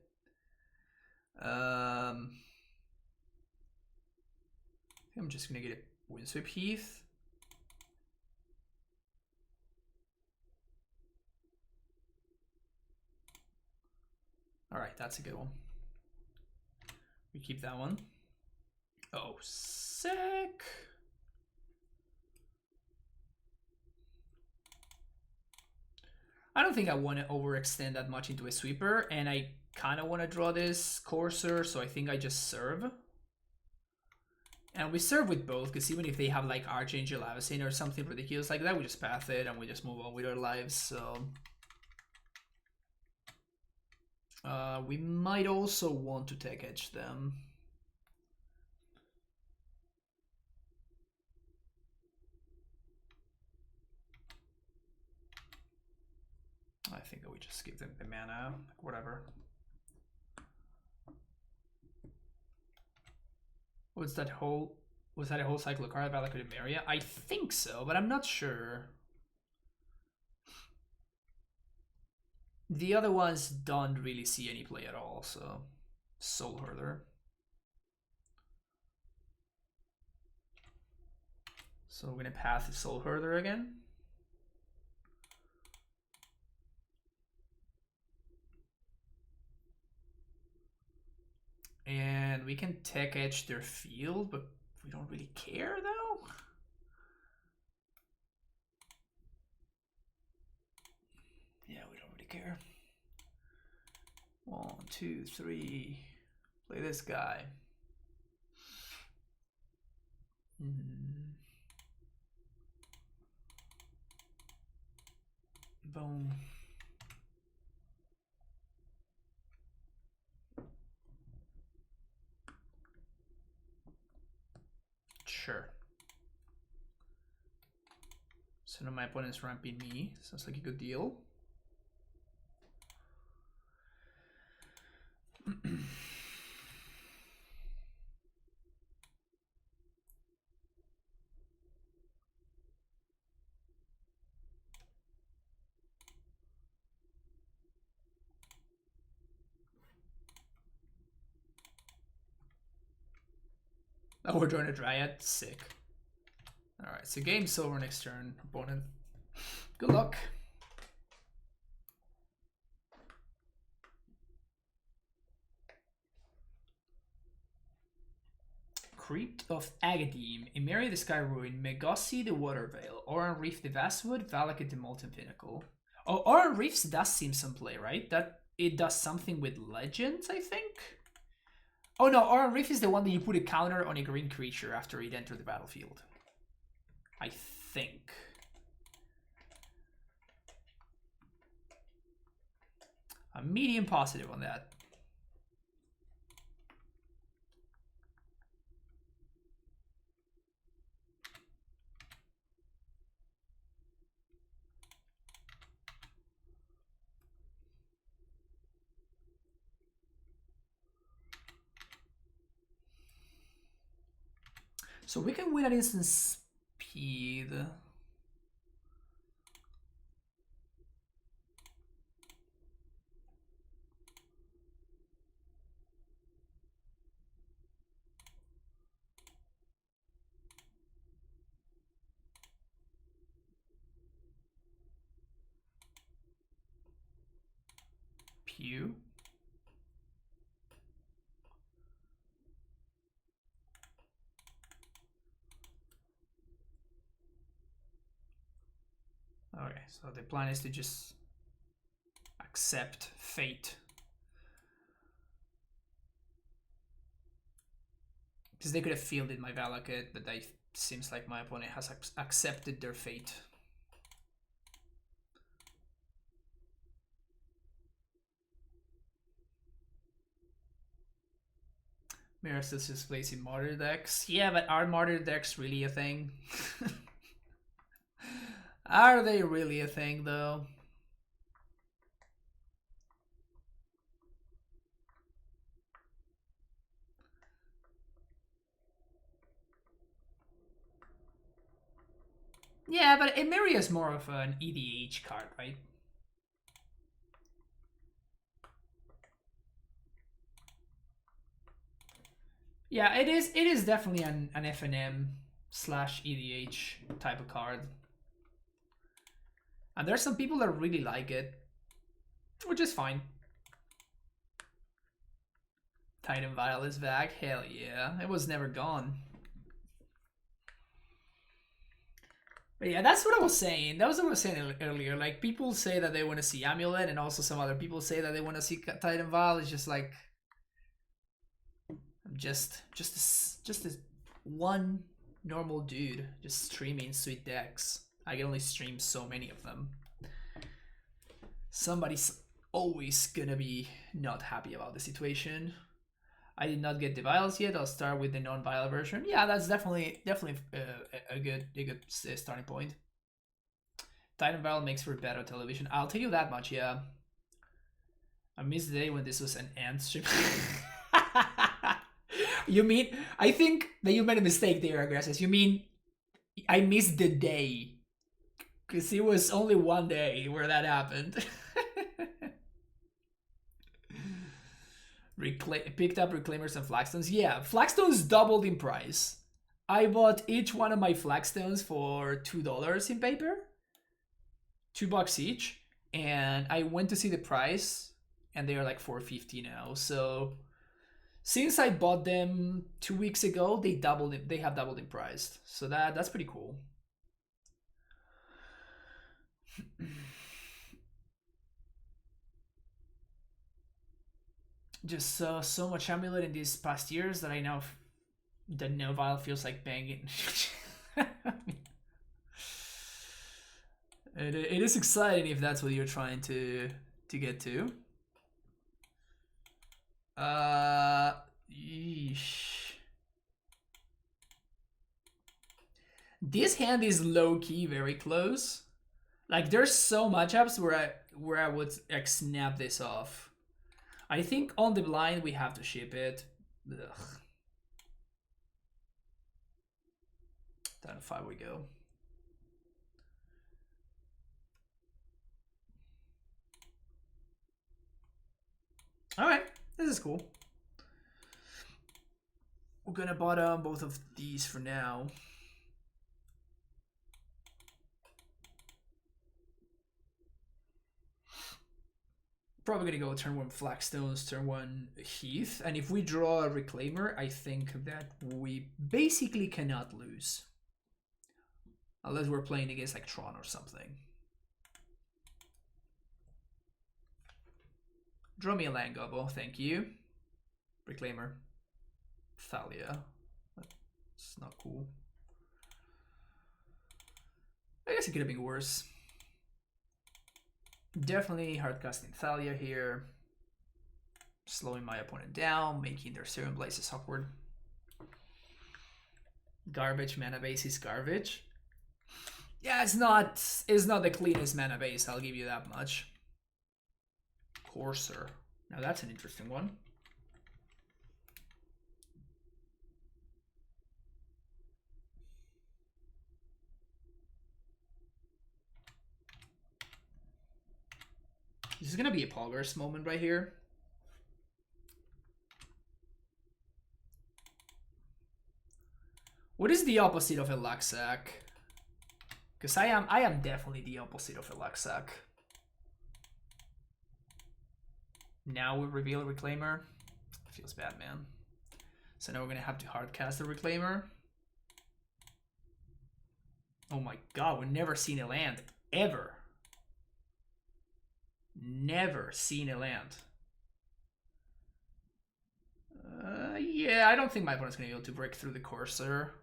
I'm just gonna get a Windsweep Heath. Alright, that's a good one. We keep that one. Oh, sick. I don't think I want to overextend that much into a sweeper, and I kind of want to draw this courser, so I think I just serve. And we serve with both, because even if they have like Archangel Avacyn or something ridiculous like that, we just path it and we just move on with our lives, so... we might also want to tech edge them. I think we just give them the mana, like whatever. Was that a whole cycle of card battle with Emeria? I think so, but I'm not sure. The other ones don't really see any play at all, so Soulherder. So we're gonna path the Soulherder again. And we can tech edge their field, but we don't really care though. Yeah, we don't really care. 1, 2, 3. Play this guy. Boom. Sure. So now my opponent's ramping me. Sounds like a good deal. Oh, we're drawing a Dryad. Sick. Alright, so game's over next turn, opponent. Good luck. Crypt of Agademe, Emeria the Sky Ruin, Megossi the Water Veil, Oran Reef the Vastwood, Valakut the Molten Pinnacle. Oh, Oran Reefs does seem some play, right? That it does something with legends, I think? Oh no, Oran Reef is the one that you put a counter on a green creature after it entered the battlefield. I think. I'm medium positive on that. So we can win at instant speed. Pew. Okay, so the plan is to just accept fate. Because they could have fielded my Valakut, but it seems like my opponent has accepted their fate. Mirror still just plays in Martyr decks. Yeah, but are Martyr decks really a thing? Are they really a thing, though? Yeah, but Emeria is more of an EDH card, right? Yeah, it is. It is definitely an FNM / EDH type of card, and there's some people that really like it, which is fine. Titan Vial is back. Hell yeah, it was never gone. But yeah, that's what I was saying. That was what I was saying earlier. Like, people say that they want to see Amulet, and also some other people say that they want to see Titan Vial. It's just like, I'm just as one normal dude just streaming sweet decks. I can only stream so many of them. Somebody's always gonna be not happy about the situation. I did not get the Vials yet. I'll start with the non-Vial version. Yeah, that's definitely a good starting point. Titan Vial makes for better television. I'll tell you that much. Yeah, I missed the day when this was an ant stream. You mean, I think that you made a mistake there, Aggressors. You mean I missed the day, because it was only one day where that happened. Picked up Reclaimers and Flagstones. Yeah, Flagstones doubled in price. I bought each one of my Flagstones for $2 in paper. $2 each. And I went to see the price, and they are like $4.50 now. So since I bought them 2 weeks ago, they have doubled in price. So that's pretty cool. Just so much Amulet in these past years that I know that no Vial feels like banging. It is exciting if that's what you're trying to get to. Yeesh. This hand is low key very close. Like, there's so matchups where I would like snap this off. I think on the blind we have to ship it. Ugh. Down to 5 we go. Alright, this is cool. We're gonna bottom both of these for now. Probably gonna go turn 1 Flagstones, turn 1 Heath, and if we draw a Reclaimer, I think that we basically cannot lose. Unless we're playing against like Tron or something. Draw me a land gobble, thank you. Reclaimer. Thalia. That's not cool. I guess it could have been worse. Definitely hardcasting Thalia here. Slowing my opponent down, making their Serum Blazes awkward. Garbage mana base is garbage. Yeah, it's not the cleanest mana base, I'll give you that much. Courser. Now that's an interesting one. This is gonna be a Poggers moment right here. What is the opposite of a Luxac? Because I am definitely the opposite of a Luxac. Now we reveal Reclaimer. Feels bad, man. So now we're gonna have to hardcast the Reclaimer. Oh my god, we've never seen a land. Ever. Never seen a land. Yeah, I don't think my opponent's gonna be able to break through the Courser.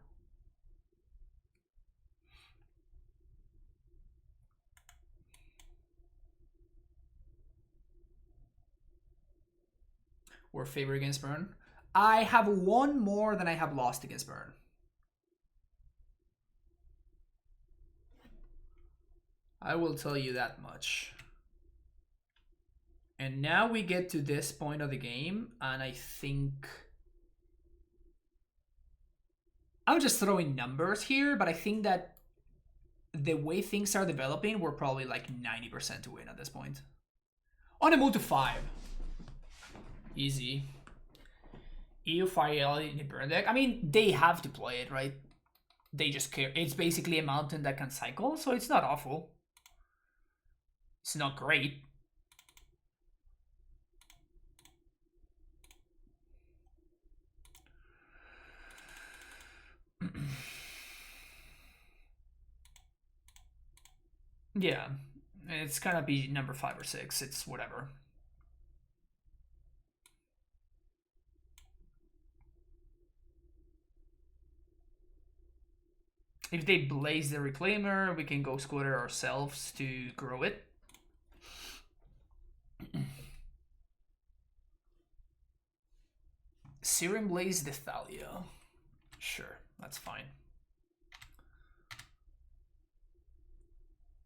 Or favor against burn. I have won more than I have lost against burn. I will tell you that much. And now we get to this point of the game, and I think... I'm just throwing numbers here, but I think that the way things are developing, we're probably like 90% to win at this point. On a move to 5. Easy. EU Fire in the burn deck. I mean, they have to play it, right? They just care. It's basically a mountain that can cycle, so it's not awful. It's not great. Yeah, it's gonna be number 5 or 6. It's whatever. If they blaze the Reclaimer, we can go squatter ourselves to grow it. Serum Blaze the Thalia. Sure, that's fine.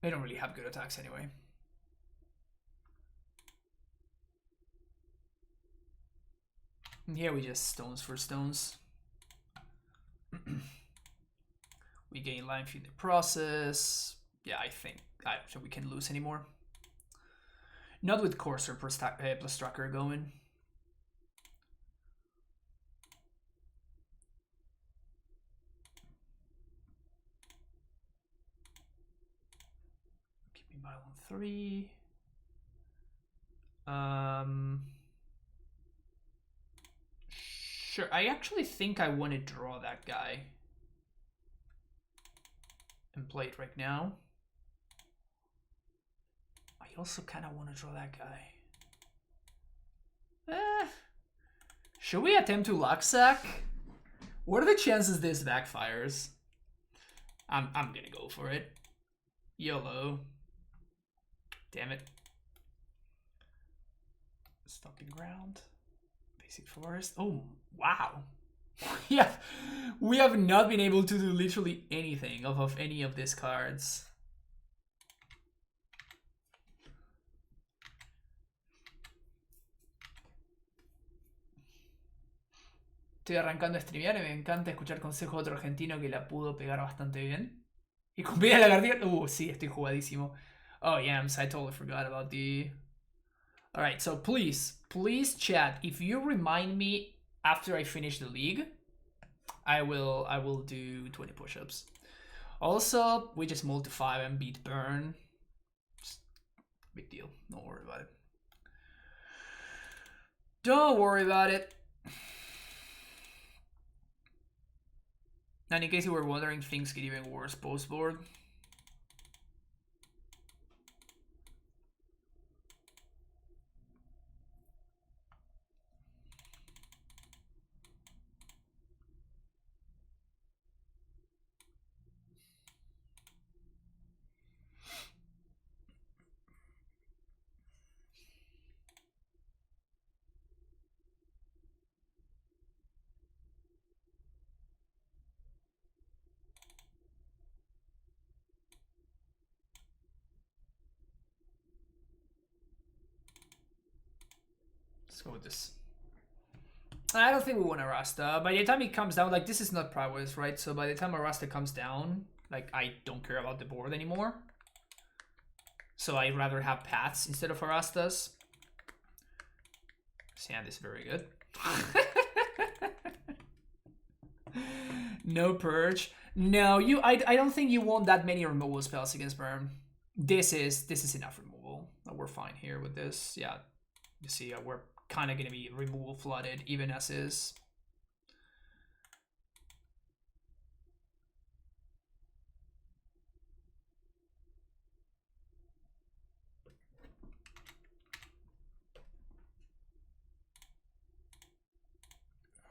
They don't really have good attacks anyway. And here we just stones for stones. We gain life in the process. Yeah, I think so we can lose anymore. Not with Courser plus Tracker going. Keeping Vial on 3. Sure, I actually think I want to draw that guy. And play it right now. I also kind of want to draw that guy. Should we attempt to Luxac? What are the chances this backfires? I'm gonna go for it. YOLO. Damn it. Stomping Ground. Basic Forest. Oh, wow. Yeah, we have not been able to do literally anything off of any of these cards. Estoy arrancando a streamear y me encanta escuchar consejos de otro argentino que la pudo pegar bastante bien. Y con vida de lagartija. Sí, estoy jugadísimo. Oh, yams, I totally forgot about the... Alright, so please chat, if you remind me after I finish the league, I will do 20 push-ups. Also, we just multi-5 and beat burn. Just big deal. Don't worry about it. Don't worry about it. And in case you were wondering, things get even worse post-board. Let's go with this. I don't think we want Arasta. By the time he comes down, like, this is not prowess, right? So by the time Arasta comes down, like, I don't care about the board anymore. So I'd rather have paths instead of Arastas. Sand is very good. No purge. No, I don't think you want that many removal spells against burn. This is enough removal. We're fine here with this. Yeah, you see, we're kind of gonna be removal flooded even as is.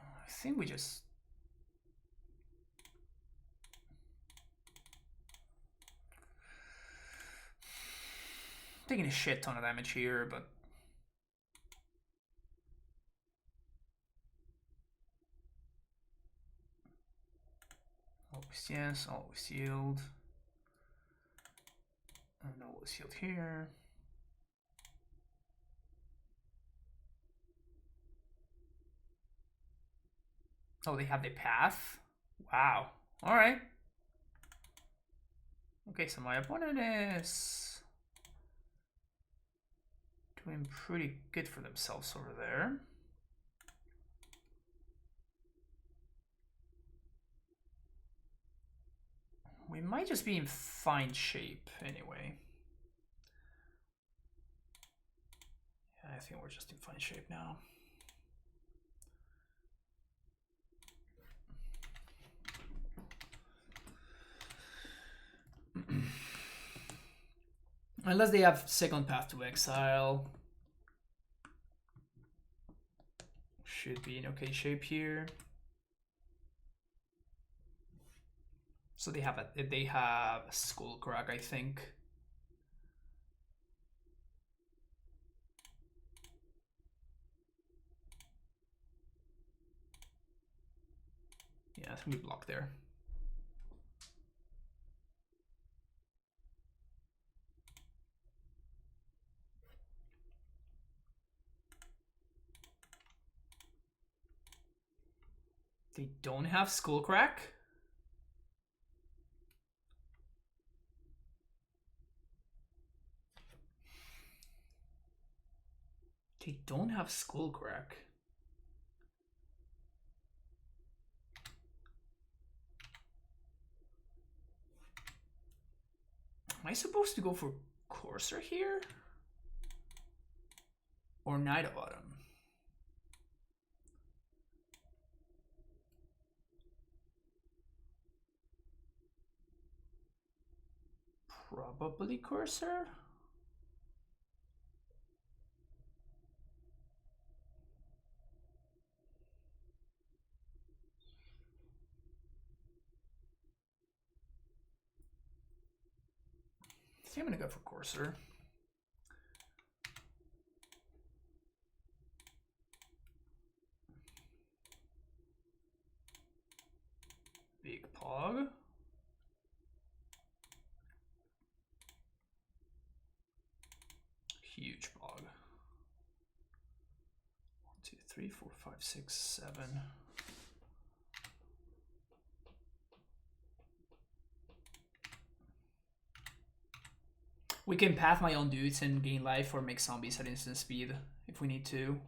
I think we just taking a shit ton of damage here, but always yes, always yield. And always yield here. Oh, they have the path? Wow. Alright. Okay, so my opponent is doing pretty good for themselves over there. We might just be in fine shape anyway. Yeah, I think we're just in fine shape now. Unless they have second path to exile. Should be in okay shape here. So they have a Skullcrack, I think. Yeah, it's gonna be blocked there. They don't have Skullcrack? They don't have Skullcrack. Am I supposed to go for Courser here? Or Knight of Autumn? Probably Courser? I think I'm gonna go for Courser. Big Pog. Huge Pog. 1, 2, 3, 4, 5, 6, 7. We can path my own dudes and gain life or make zombies at instant speed if we need to.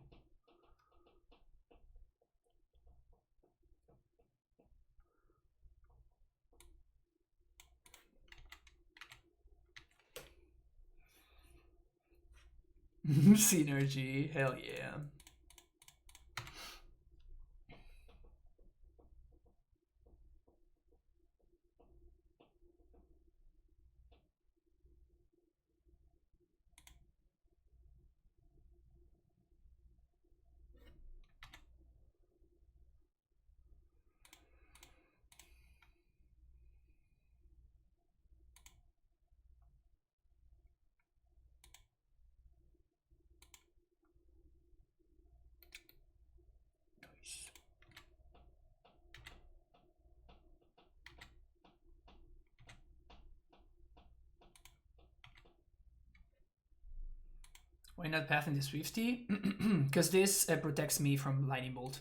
Synergy, hell yeah. Why not path into Swifty? Because this protects me from Lightning Bolt.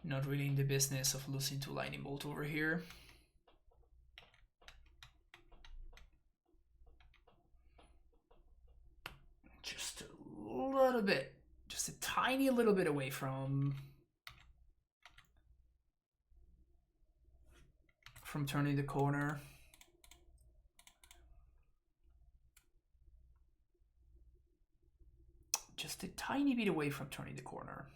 Not really in the business of losing to Lightning Bolt over here. Just a little bit. Just a tiny little bit away from turning the corner. Just a tiny bit away from turning the corner.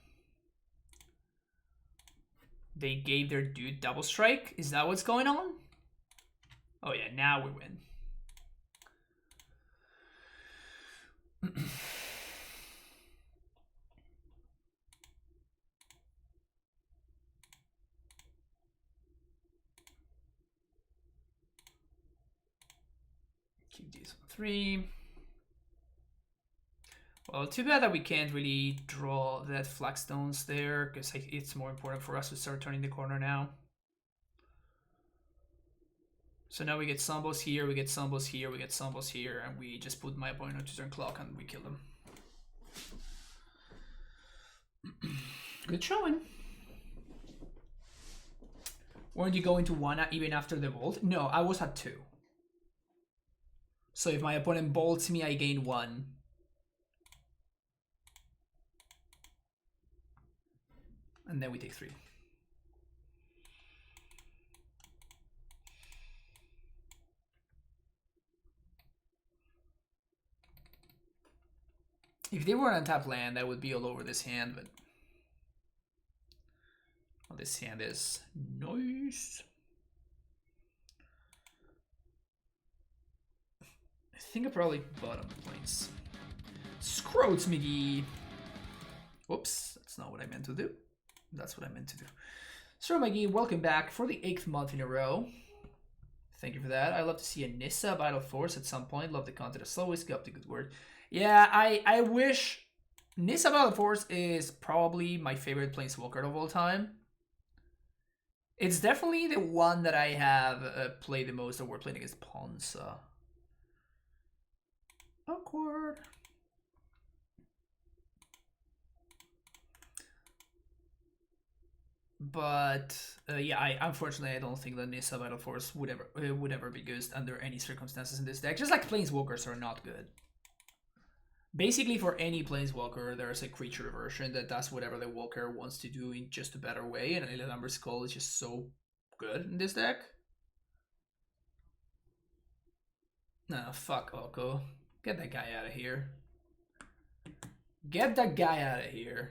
They gave their dude double strike? Is that what's going on? Oh yeah, now we win. Keep these on 3. Well, too bad that we can't really draw that Flagstones there, because it's more important for us to start turning the corner now. So now we get Sombos here, we get Sombos here, we get Sombos here, and we just put my opponent to turn clock and we kill them. Good showing. Weren't you going to 1 even after the Bolt? No, I was at 2. So if my opponent bolts me, I gain 1. And then we take 3. If they were on tap land, I would be all over this hand, but well, this hand is nice. I think I probably bottom planes. Scroats McGee. Whoops, that's not what I meant to do. That's what I meant to do. So McGee, welcome back for the 8th month in a row. Thank you for that. I'd love to see a Nissa Vital Force at some point. Love the content as always. Keep up the good word. Yeah, I wish Nissa Vital Force is probably my favorite Planeswalker of all time. It's definitely the one that I have played the most, or we're playing against Ponza. Awkward. But yeah, unfortunately I don't think that Nissa Vital Force would ever be good under any circumstances in this deck. Just like Planeswalkers are not good. Basically, for any Planeswalker, there's a creature version that does whatever the Walker wants to do in just a better way, and Eleanor Skull is just so good in this deck. Nah, fuck Oko. Get that guy out of here. Get that guy out of here.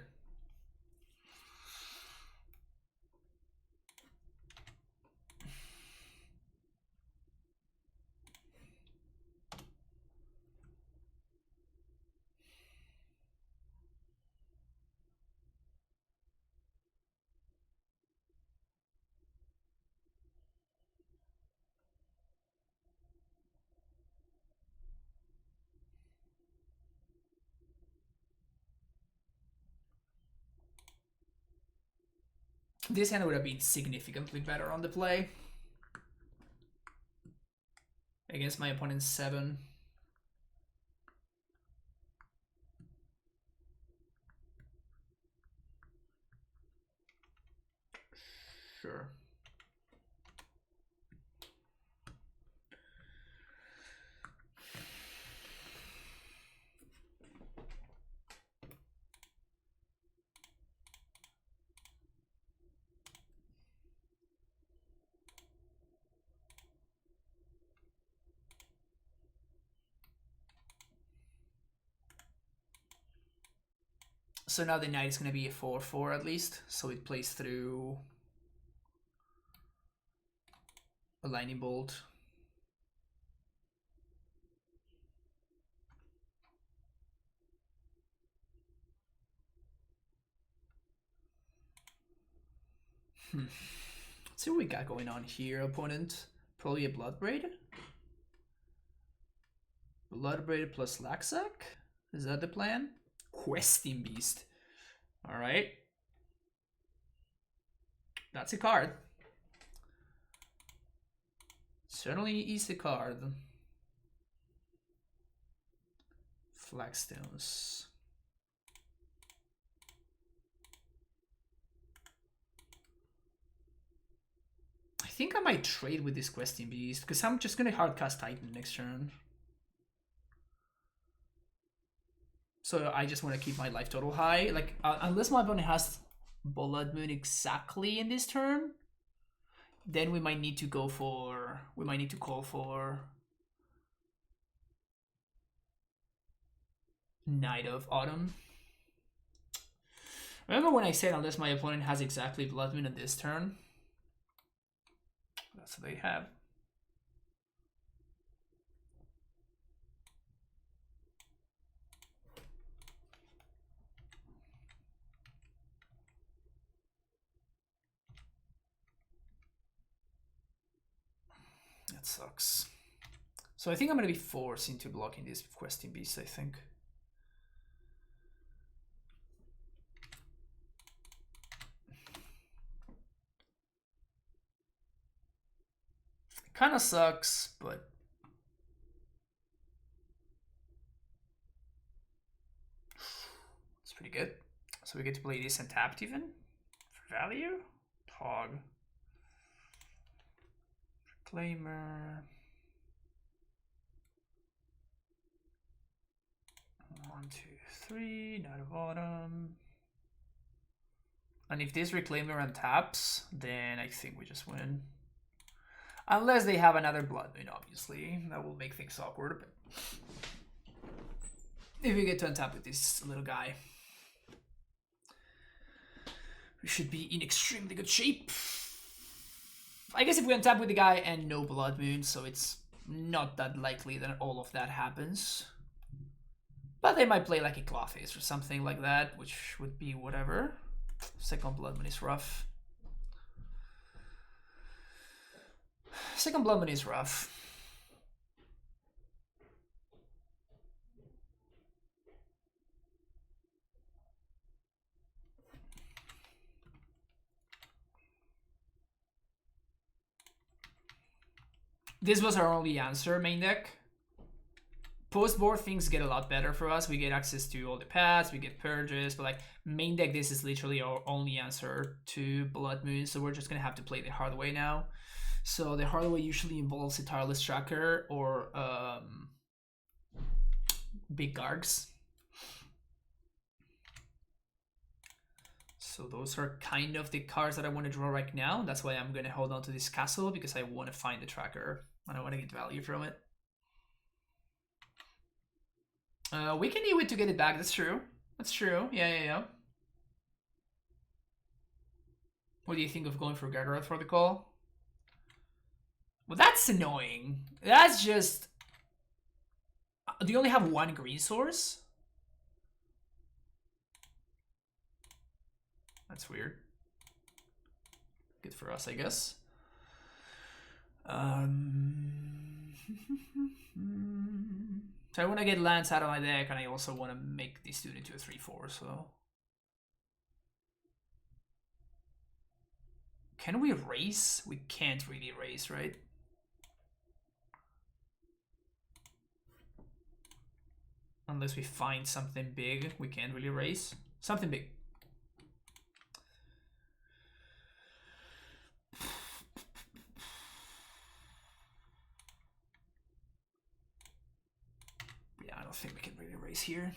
This hand would have been significantly better on the play. Against my opponent's 7. Sure. So now the knight is going to be a 4/4 at least. So it plays through a lightning bolt. Let's see what we got going on here, opponent. Probably a Bloodbraid. Bloodbraid plus Laxac? Is that the plan? Questing Beast. Alright. That's a card. Certainly is a card. Flagstones. I think I might trade with this Questing Beast, because I'm just going to hardcast Titan next turn. So I just want to keep my life total high. Like, unless my opponent has Blood Moon exactly in this turn, then we might need to go for... We might need to call for... Knight of Autumn. Remember when I said unless my opponent has exactly Blood Moon on this turn? That's what they have. That sucks. So I think I'm going to be forced into blocking this Questing Beast, I think. Kind of sucks, but it's pretty good. So we get to play this untapped even for value. Hog. Reclaimer. 1, 2, 3. Knight of Autumn. And if this Reclaimer untaps, then I think we just win. Unless they have another Blood Moon, obviously. That will make things awkward. But if we get to untap with this little guy, we should be in extremely good shape. I guess if we untap with the guy and no Blood Moon, so it's not that likely that all of that happens. But they might play like a Clawface or something like that, which would be whatever. Second Blood Moon is rough. Second Blood Moon is rough. This was our only answer, main deck. Post-board things get a lot better for us. We get access to all the paths, we get purges, but like main deck, this is literally our only answer to Blood Moon, so we're just gonna have to play the hard way now. So the hard way usually involves a Tireless Tracker or big Gargs. So those are kind of the cards that I want to draw right now. That's why I'm gonna hold on to this castle, because I want to find the tracker and I want to get value from it. We can do it to get it back. That's true. That's true. Yeah. What do you think of going for Gargaroth for the call? Well, that's annoying. That's just... Do you only have one green source? That's weird. Good for us, I guess. So I want to get lands out of my deck, and I also want to make this dude into a 3/4, so... Can we race? We can't really race, right? Unless we find something big, we can't really race. Something big. Yeah, I don't think we can really race here.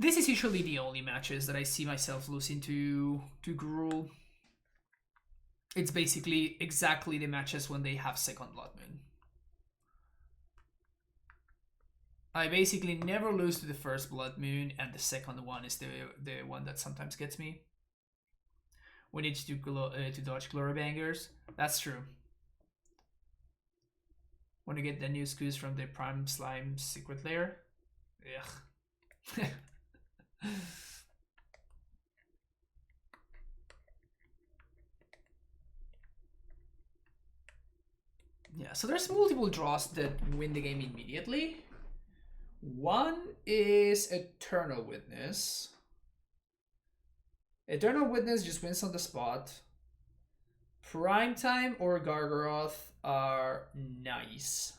This is usually the only matches that I see myself losing to Gruul. It's basically exactly the matches when they have second Blood Moon. I basically never lose to the first Blood Moon, and the second one is the one that sometimes gets me. We need to dodge Glorabangers. That's true. Want to get the new scoos from the Prime Slime secret lair? Ugh. Yeah, so there's multiple draws that win the game immediately. One is Eternal Witness. Eternal Witness just wins on the spot. Primetime or Gargaroth are nice.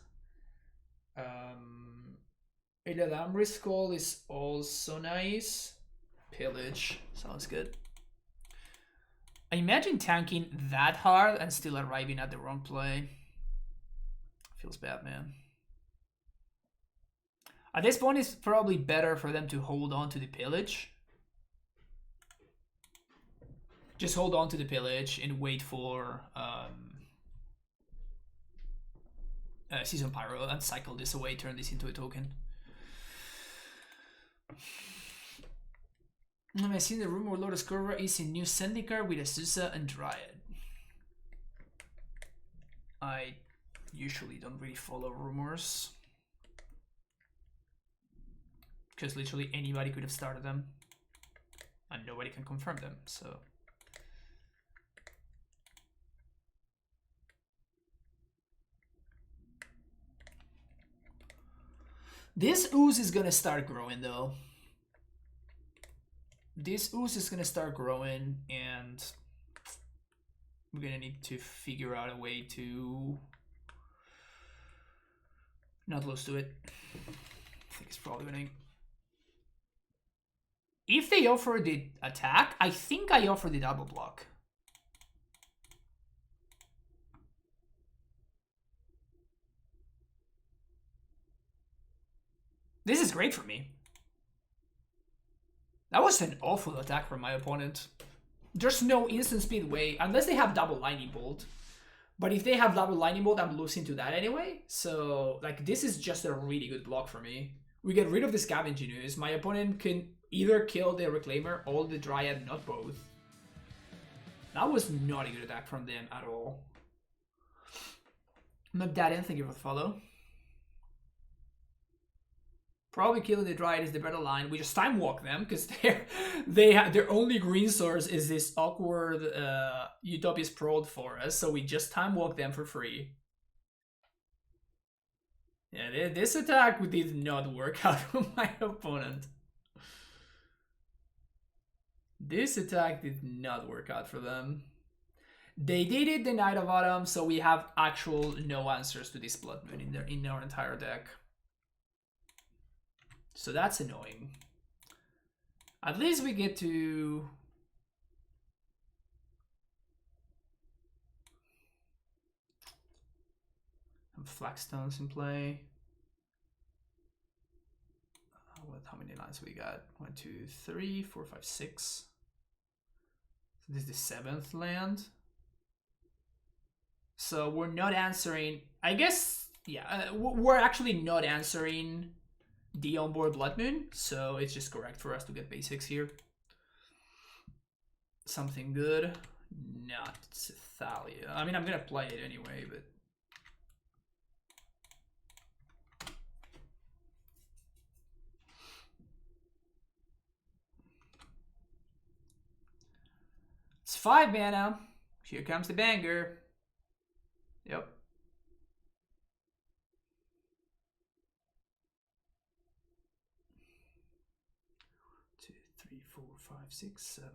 Illidanbri Skull is also nice. Pillage sounds good. I imagine tanking that hard and still arriving at the wrong play. Feels bad, man. At this point, it's probably better for them to hold on to the pillage. Just hold on to the pillage and wait for Season Pyro and cycle this away, turn this into a token. I've seen the rumor Lurrus Curva is in new Zendikar with Azusa and Dryad. I usually don't really follow rumors, because literally anybody could have started them and nobody can confirm them, so. This ooze is gonna start growing though. This ooze is gonna start growing, and we're gonna need to figure out a way to not lose to it. I think it's probably gonna... If they offer the attack, I think I offer the double block. This is great for me. That was an awful attack from my opponent. There's no instant speed way, unless they have double lightning bolt. But if they have double lightning bolt, I'm losing to that anyway. So, like, this is just a really good block for me. We get rid of the Scavenging Ooze. My opponent can either kill the Reclaimer or the Dryad, not both. That was not a good attack from them at all. McDadden, thank you for the follow. Probably killing the Dryad is the better line. We just time walk them because their only green source is this awkward Utopia's Pearled Forest, so we just time walk them for free. Yeah, this attack did not work out for my opponent. This attack did not work out for them. They did it the Knight of Autumn, so we have actual no answers to this Blood Moon in our entire deck. So that's annoying. At least we get to... have Flagstones in play. How many lines we got? 1, 2, 3, 4, 5, 6. So this is the 7th land. So we're not answering... I guess, yeah, we're actually not answering the onboard Blood Moon, so it's just correct for us to get basics here. Something good. Not Thalia. I mean, I'm gonna play it anyway, but... It's 5 mana. Here comes the banger. Yep. 2, 3, 4, 5, 6, 7.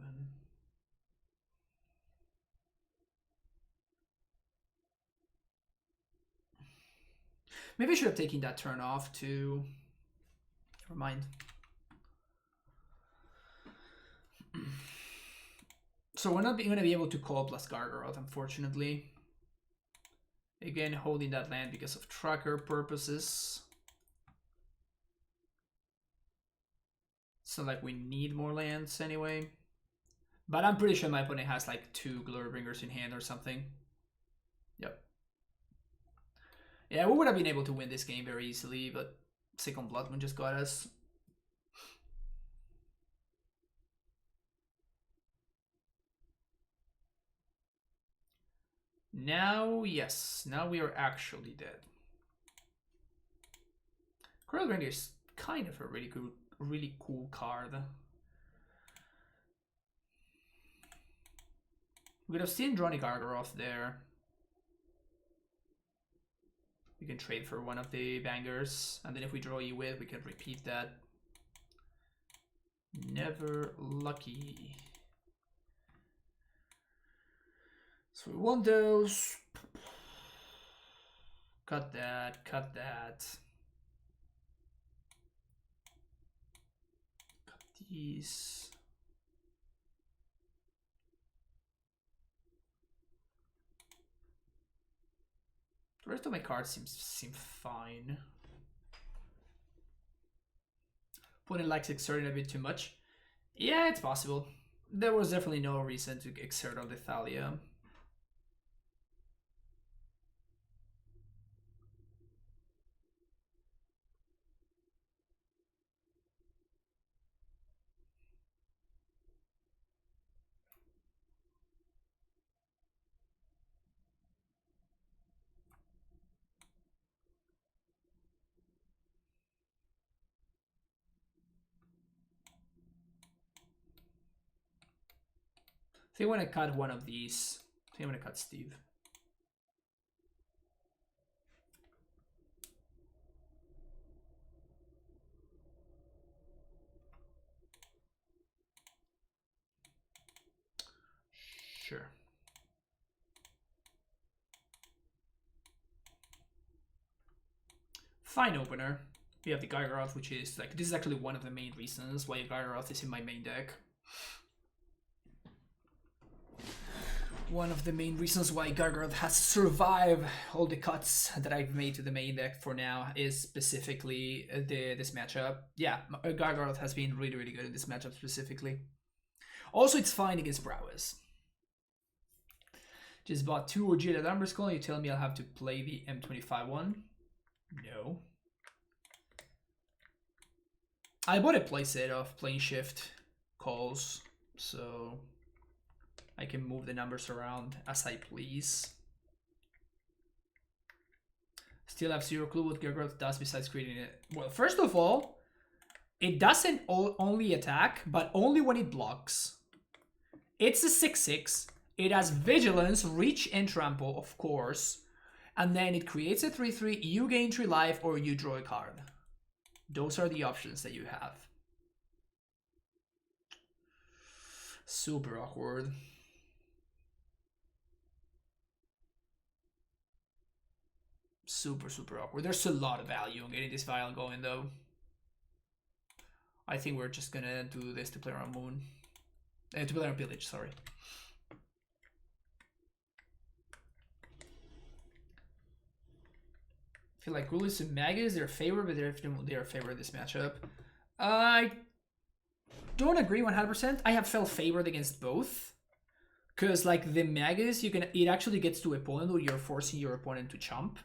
Maybe I should have taken that turn off too. Never mind. So we're not going to be able to call plus Gargaroth, unfortunately. Again, holding that land because of tracker purposes. So like we need more lands anyway. But I'm pretty sure my opponent has like 2 Glorbringers in hand or something. Yep. Yeah, we would have been able to win this game very easily, but Second Blood Moon just got us. Now, yes. Now we are actually dead. Gruul is kind of a really cool card. We could have seen Dronic Gargaroth there. We can trade for one of the bangers, and then if we draw you with, we can repeat that. Never lucky. So we want those. Cut that, cut that. Cut these. The rest of my cards seem fine. Opponent likes exerting a bit too much. Yeah, it's possible. There was definitely no reason to exert on the Thalia. I think I want to cut one of these. I think I'm going to cut Steve. Sure. Fine opener. We have the Gargaroth, which is like, this is actually one of the main reasons why Gargaroth is in my main deck. One of the main reasons why Gargaroth has survived all the cuts that I've made to the main deck for now is specifically this matchup. Yeah, Gargaroth has been really, really good in this matchup specifically. Also, it's fine against Browers. Just bought 2 OG at Amber Skull. You tell me I'll have to play the M25 one? No. I bought a playset of Plane Shift calls, so I can move the numbers around as I please. Still have 0 clue what Gargaroth does besides creating it. Well, first of all, it doesn't only attack, but only when it blocks. It's a 6/6. It has Vigilance, Reach, and Trample, of course. And then it creates a 3/3, you gain 3 life, or you draw a card. Those are the options that you have. Super awkward. Super, super awkward. There's a lot of value in getting this Vial going, though. I think we're just gonna do this to play around Moon. To play around Pillage, sorry. I feel like Gruul and Magus, they're favored, but they're favored this matchup. I don't agree 100%. I have felt favored against both. Because, like, the Magus, it actually gets to a point where you're forcing your opponent to chump.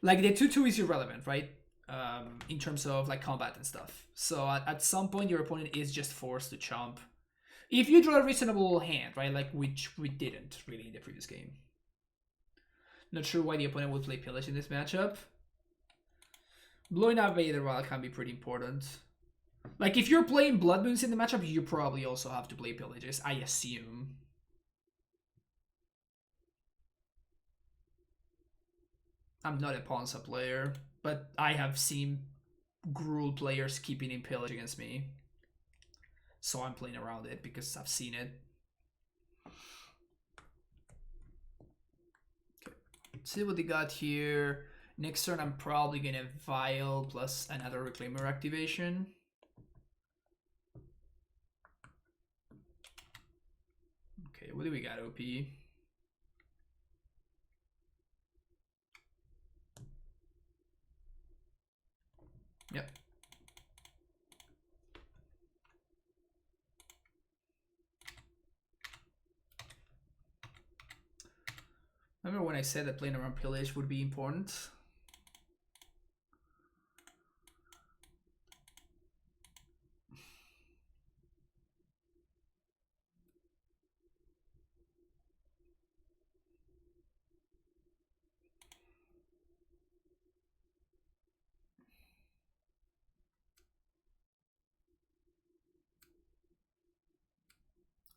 Like, the 2/2 is irrelevant, right? In terms of, like, combat and stuff. So, at some point, your opponent is just forced to chump. If you draw a reasonable hand, right? Like, which we didn't, really, in the previous game. Not sure why the opponent would play Pillage in this matchup. Blowing up Vader Wild can be pretty important. Like, if you're playing Blood Moons in the matchup, you probably also have to play Pillages, I assume. I'm not a Ponza player, but I have seen Gruul players keeping in Pillage against me. So I'm playing around it because I've seen it. Okay. Let's see what they got here. Next turn, I'm probably going to Vial plus another Reclaimer activation. Okay, what do we got, OP? Yep. Remember when I said that playing around pillage would be important?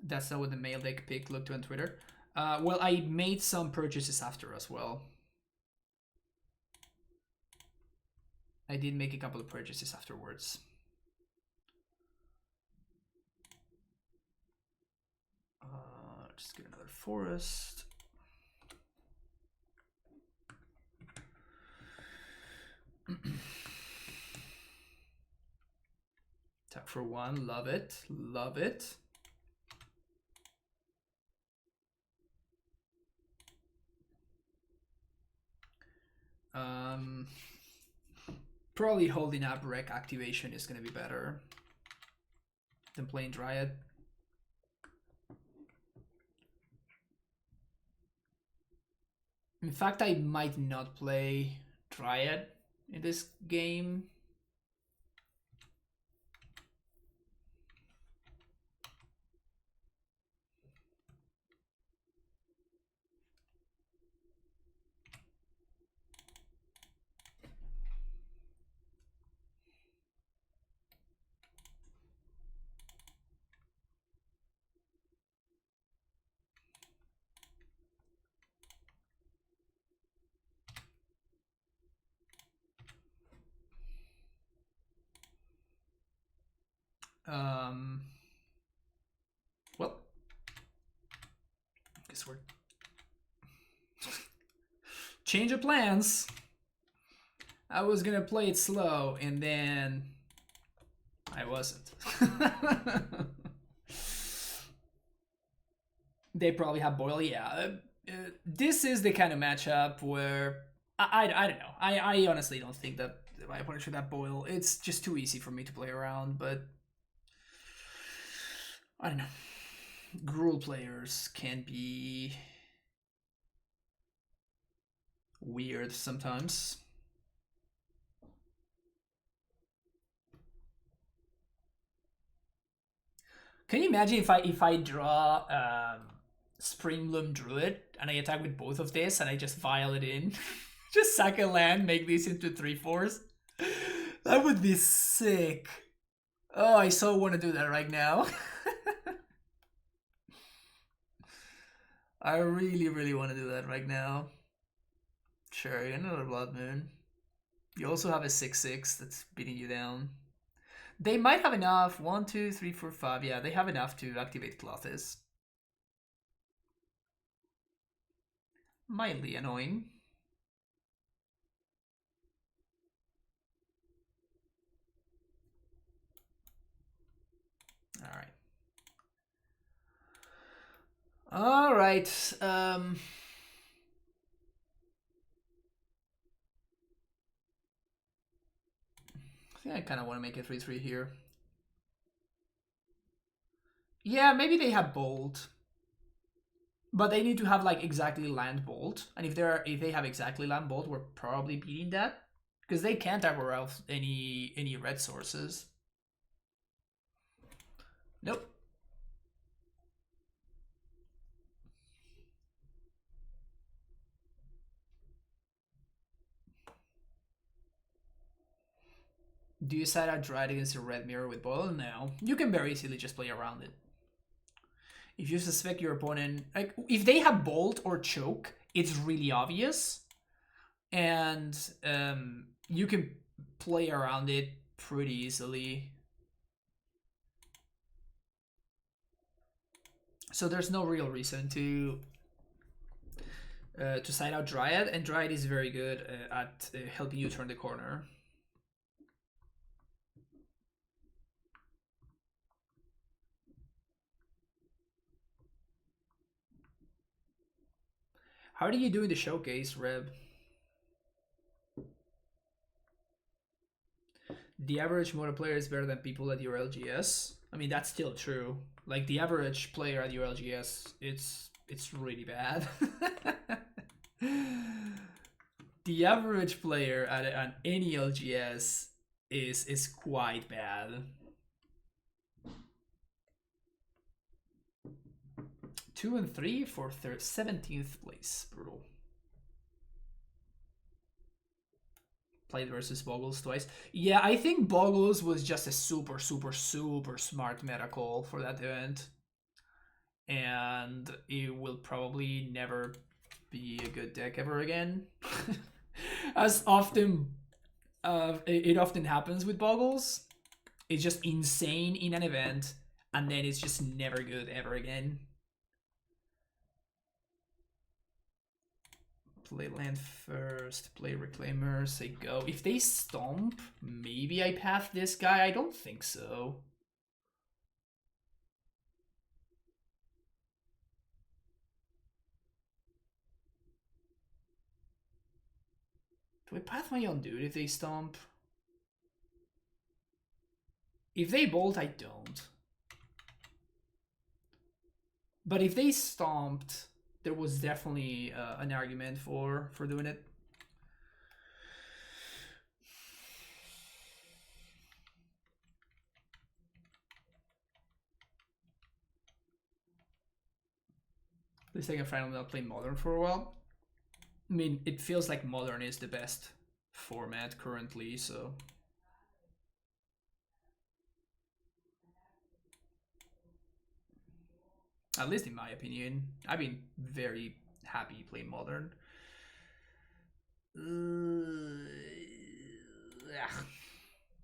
That's not what the mail deck pick looked on Twitter. Well, I made some purchases after as well. I did make a couple of purchases afterwards. Just get another forest. Attack for 1, love it, love it. Probably holding up Rec activation is going to be better than playing Dryad. In fact, I might not play Dryad in this game. Well, guess we're change of plans. I was gonna play it slow, and then I wasn't. They probably have Boil, yeah. This is the kind of matchup where I don't know. I honestly don't think that my opponent should have Boil. It's just too easy for me to play around, but I don't know. Gruul players can be weird sometimes. Can you imagine if I draw Springbloom Druid and I attack with both of this and I just vial it in? Just sack a land, make this into 3/4s? That would be sick. Oh, I so want to do that right now. I really, really want to do that right now. Sure, another Blood Moon. You also have a 6/6 that's beating you down. They might have enough. 1, 2, 3, 4, 5. Yeah, they have enough to activate Clothes. Mildly annoying. Alright. Alright. I think I kind of want to make a 3/3 here. Yeah, maybe they have Bolt. But they need to have like exactly Land Bolt. And if they have exactly Land Bolt, we're probably beating that. Because they can't ever else any red sources. Nope. Do you side out Dryad against a red mirror with Boil? No. You can very easily just play around it. If you suspect your opponent, like if they have Bolt or Choke, it's really obvious. And you can play around it pretty easily. So there's no real reason to side out Dryad, and Dryad is very good at helping you turn the corner. How do you do in the showcase, Reb? The average Moto player is better than people at your LGS. I mean, that's still true. Like the average player at your LGS, it's really bad. The average player at any LGS is quite bad. 2 and 3 for 17th place. Brutal. Played versus Bogles twice. Yeah, I think Bogles was just a super smart meta call for that event. And it will probably never be a good deck ever again. As often it often happens with Bogles. It's just insane in an event, and then it's just never good ever again. Play land first, play Reclaimer, say go. If they stomp, maybe I path this guy. I don't think so. Do I path my own dude if they stomp? If they bolt, I don't. But if they stomped, there was definitely an argument for doing it. Please take a final not play Modern for a while. I mean, it feels like Modern is the best format currently, so... At least in my opinion. I've been very happy playing Modern.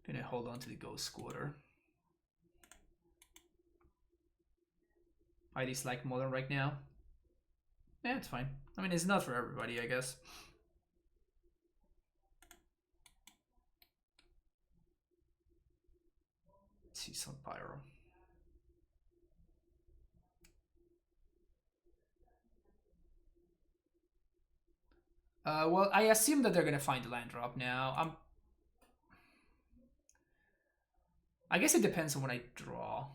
Gonna hold on to the Ghost Squatter. I dislike Modern right now. Yeah, it's fine. I mean, it's not for everybody, I guess. Let's see some Pyro. Well, I assume that they're gonna find the land drop now. I guess it depends on what I draw.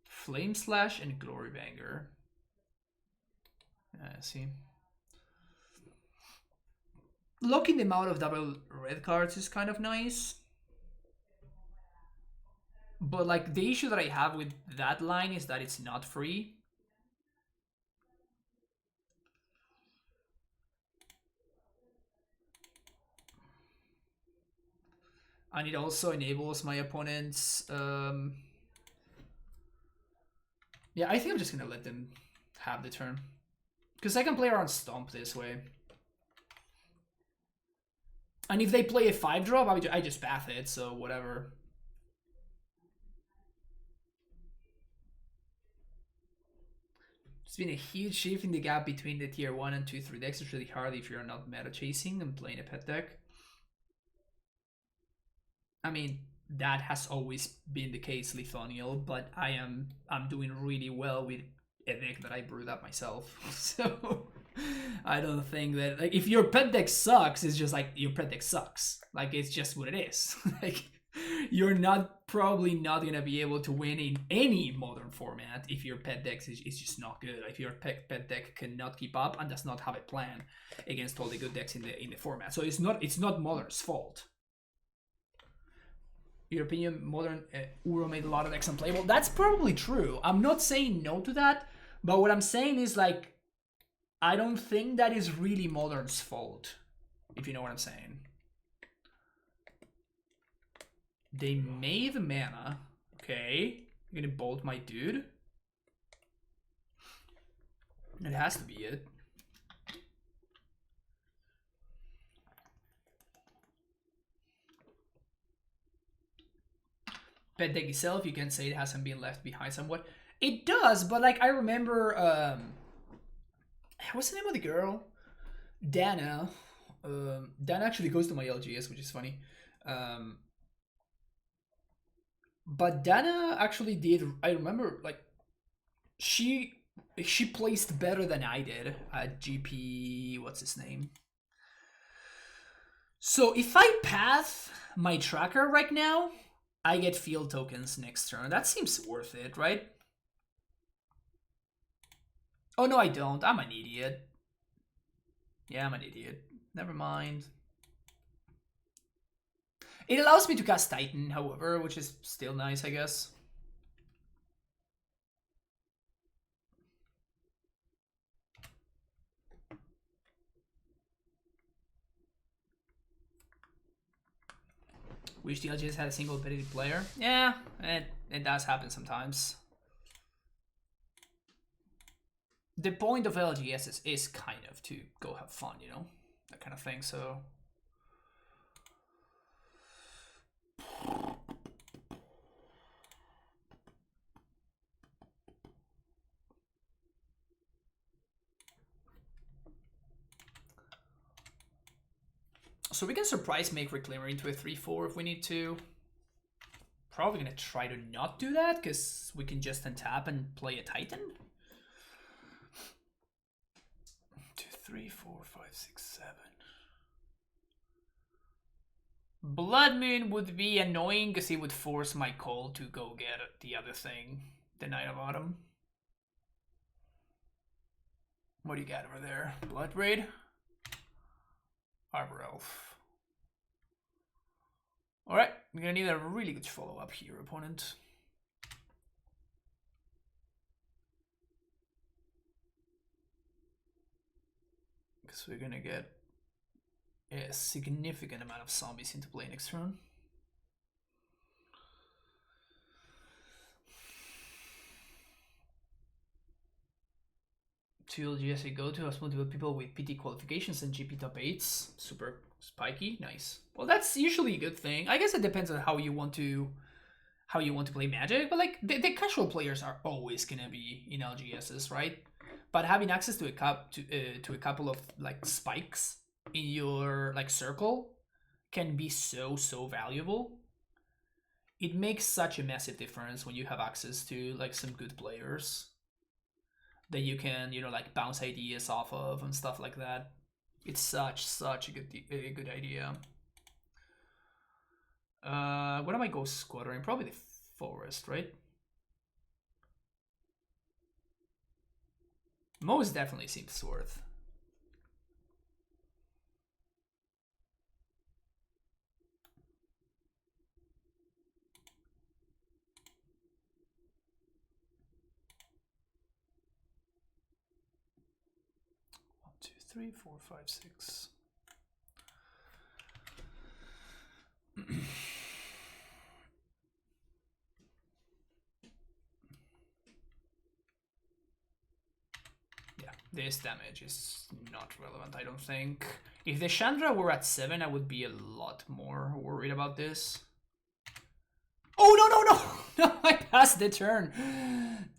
Flame Slash and Glory Banger. See. Locking them out of double red cards is kind of nice. But like the issue that I have with that line is that it's not free. And it also enables my opponents. Yeah, I think I'm just gonna let them have the turn. Because I can play around Stomp this way. And if they play a 5-drop, I just path it, so whatever. There's been a huge shift in the gap between the tier 1 and 2-3 decks. It's really hard if you're not meta chasing and playing a pet deck. I mean, that has always been the case, Lithoniel, but I'm doing really well with a deck that I brewed up myself. So I don't think that, like, if your pet deck sucks, it's just like your pet deck sucks. Like, it's just what it is. Like, you're probably not gonna be able to win in any modern format if your pet deck is just not good. If your pet deck cannot keep up and does not have a plan against all the good decks in the format. So it's not Modern's fault. Your opinion, Modern Uro made a lot of decks unplayable. That's probably true. I'm not saying no to that, but what I'm saying is, like, I don't think that is really Modern's fault, if you know what I'm saying. They made the mana. Okay. You're gonna bolt my dude. It has to be it. Pet deck itself, you can say it hasn't been left behind somewhat. It does, but like I remember, what's the name of the girl? Dana. Dana actually goes to my LGS, which is funny. But Dana actually did. I remember, like, she placed better than I did at GP. What's his name? So if I path my tracker right now, I get field tokens next turn. That seems worth it, right? Oh, no, I don't. I'm an idiot. Yeah, I'm an idiot. Never mind. It allows me to cast Titan, however, which is still nice, I guess. Wish the LGS had a single ability player. Yeah, it does happen sometimes. The point of LGS is kind of to go have fun, you know? That kind of thing, so... So we can surprise make Reclaimer into a 3-4 if we need to. Probably gonna try to not do that, because we can just untap and play a Titan. 2, 3, 4, 5, 6, 7. Blood Moon would be annoying because it would force my call to go get the other thing, the Knight of Autumn. What do you got over there? Blood Raid? Arbor Elf. Alright, we're gonna need a really good follow-up here, opponent. Because we're gonna get a significant amount of zombies into play next turn. To LGS go to has multiple people with PT qualifications and GP top 8s. Super spiky, nice. Well, that's usually a good thing. I guess it depends on how you want to play Magic, but like the casual players are always gonna be in LGSs, right? But having access to a couple of like spikes in your like circle can be so valuable. It makes such a massive difference when you have access to like some good players that you can, you know, like bounce ideas off of and stuff like that. It's such a good idea. What am I go squattering? Probably the forest, right? Most definitely seems worth. One, 2, 3, 4, 5, 6. Yeah, this damage is not relevant, I don't think. If the Chandra were at 7, I would be a lot more worried about this. Oh, no! No, I passed the turn.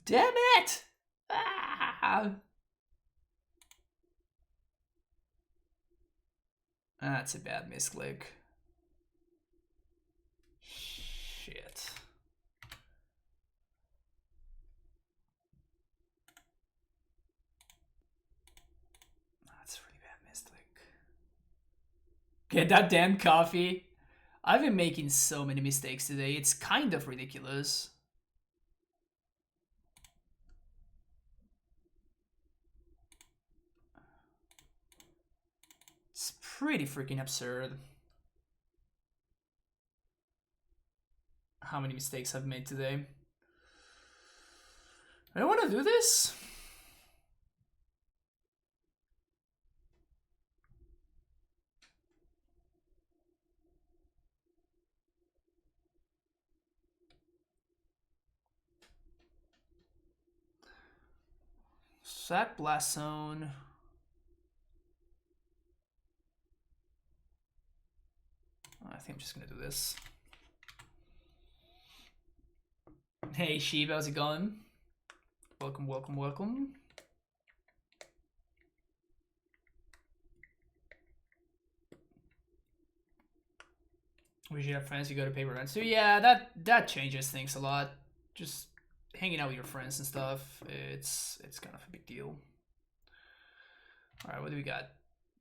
Damn it! Ah. That's a bad misclick. Shit. That's a really bad misclick. Get that damn coffee. I've been making so many mistakes today. It's kind of ridiculous. It's pretty freaking absurd how many mistakes I've made today. I don't want to do this. Sack Blast Zone. I think I'm just gonna do this. Hey Sheev, how's it going? Welcome, welcome, welcome. We should have friends you go to paper events. So yeah, that changes things a lot. Just hanging out with your friends and stuff, it's kind of a big deal. All right, what do we got?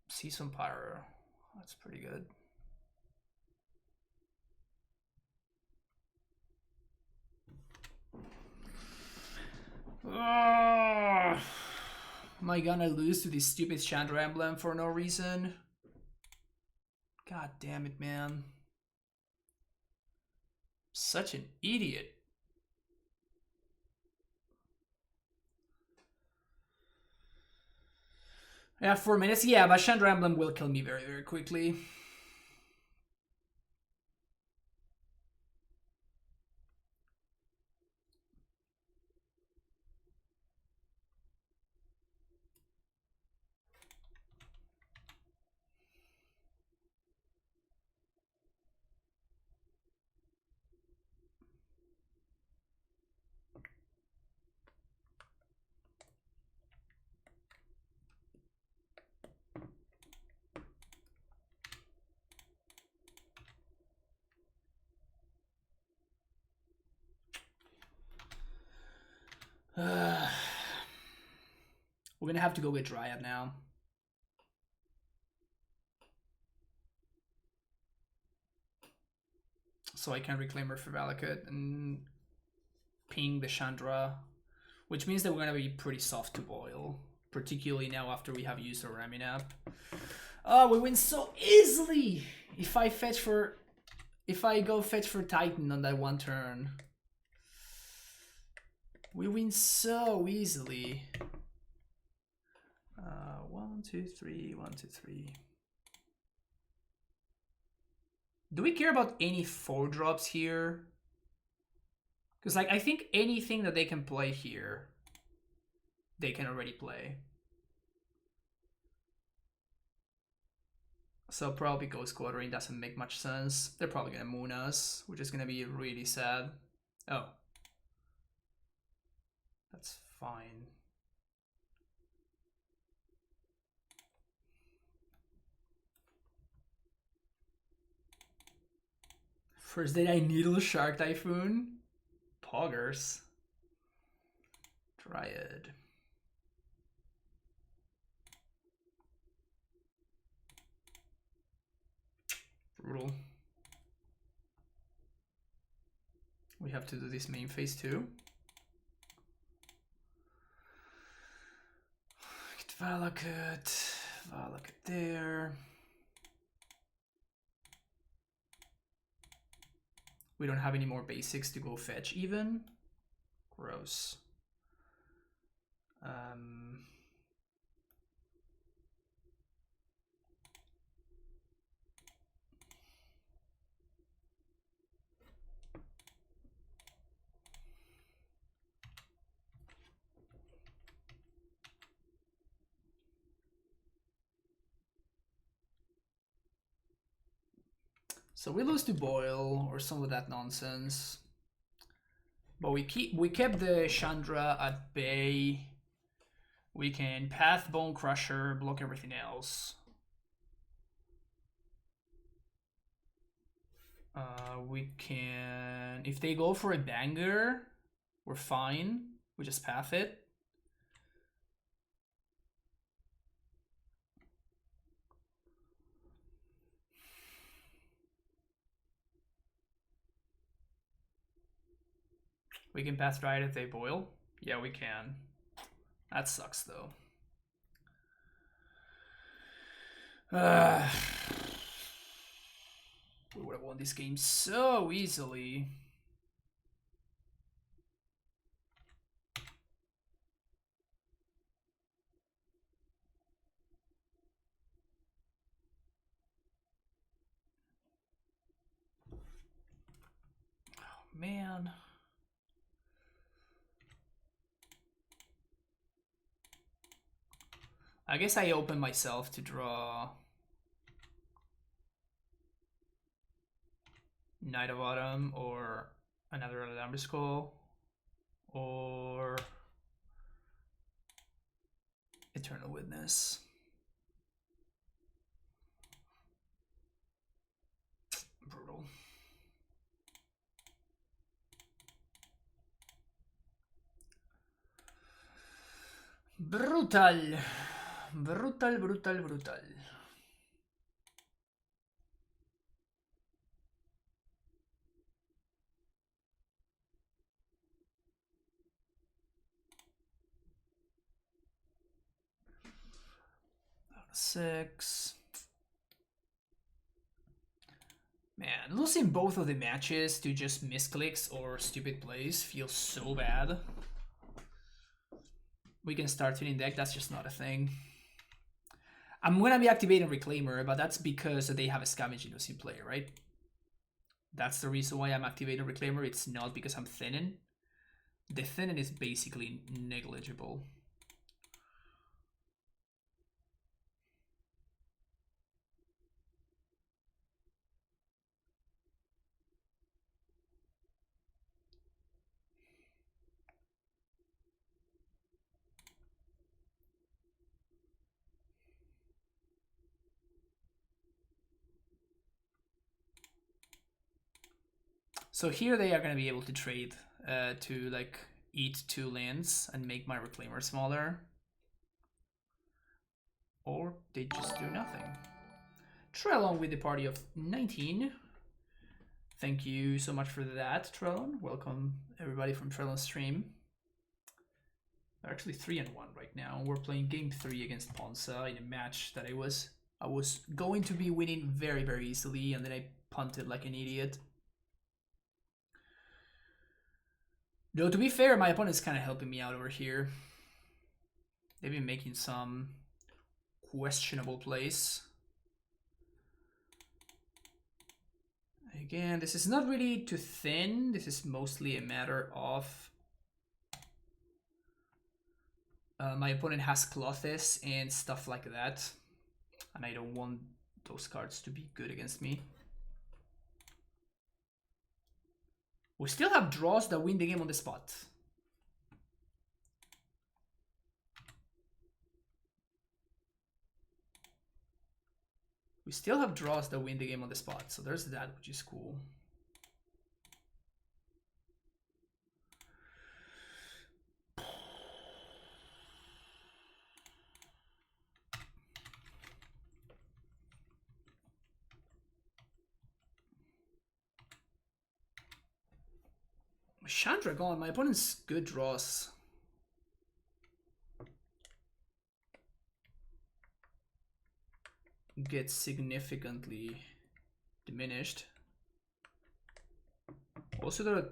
Season Pyro. That's pretty good. Am I gonna lose to this stupid Chandra emblem for no reason? God damn it, man. Such an idiot. Yeah, 4 minutes. Yeah, but Chandra emblem will kill me very, very quickly. We're gonna have to go with Dryad now. So I can reclaim her for Valakut and ping the Chandra, which means that we're gonna be pretty soft to boil, particularly now after we have used our Raminap. Oh, we win so easily! If I go fetch for Titan on that one turn. We win so easily. 1, 2, 3, 1, 2, 3. Do we care about any 4-drops here? Because like I think anything that they can play here, they can already play. So probably Ghost Quartering doesn't make much sense. They're probably gonna moon us, which is gonna be really sad. Oh. That's fine. First day I Needle Shark Typhoon. Poggers. Dryad. Brutal. We have to do this main phase too. Valakut there. We don't have any more basics to go fetch even. Gross. So we lose to Boil or some of that nonsense. But we kept the Chandra at bay. We can Path Bone Crusher, block everything else. We can, if they go for a banger, we're fine. We just path it. We can path right if they boil. Yeah, we can. That sucks though. We would have won this game so easily. Oh man. I guess I open myself to draw Knight of Autumn or another Alamber Skull or Eternal Witness. Brutal. Brutal. Brutal, brutal, brutal. 6. Man, losing both of the matches to just misclicks or stupid plays feels so bad. We can start tuning deck, that's just not a thing. I'm gonna be activating Reclaimer, but that's because they have a Scavenging Ooze in play, right? That's the reason why I'm activating Reclaimer. It's not because I'm thinning. The thinning is basically negligible. So here they are going to be able to trade to like eat 2 lands and make my Reclaimer smaller. Or they just do nothing. Trellon with the party of 19. Thank you so much for that, Trellon. Welcome everybody from Trellon's stream. They're actually 3-1 right now. We're playing game 3 against Ponza in a match that I was going to be winning very, very easily, and then I punted like an idiot. Though, to be fair, my opponent's kind of helping me out over here. They've been making some questionable plays. Again, this is not really too thin. This is mostly a matter of... my opponent has Clothes and stuff like that. And I don't want those cards to be good against me. We still have draws that win the game on the spot. We still have draws that win the game on the spot, so there's that, which is cool. Chandra gone. My opponent's good draws. Get significantly diminished. Also,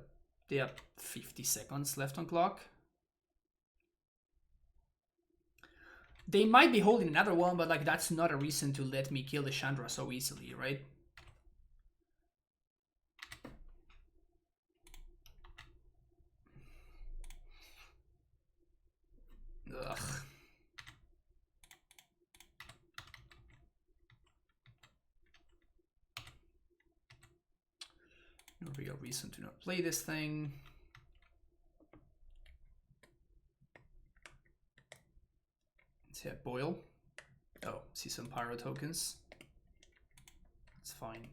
they have 50 seconds left on clock. They might be holding another one, but like that's not a reason to let me kill the Chandra so easily, right? Ugh. No real reason to not play this thing. Let's hit Boil. Oh, see some Pyro tokens. It's fine.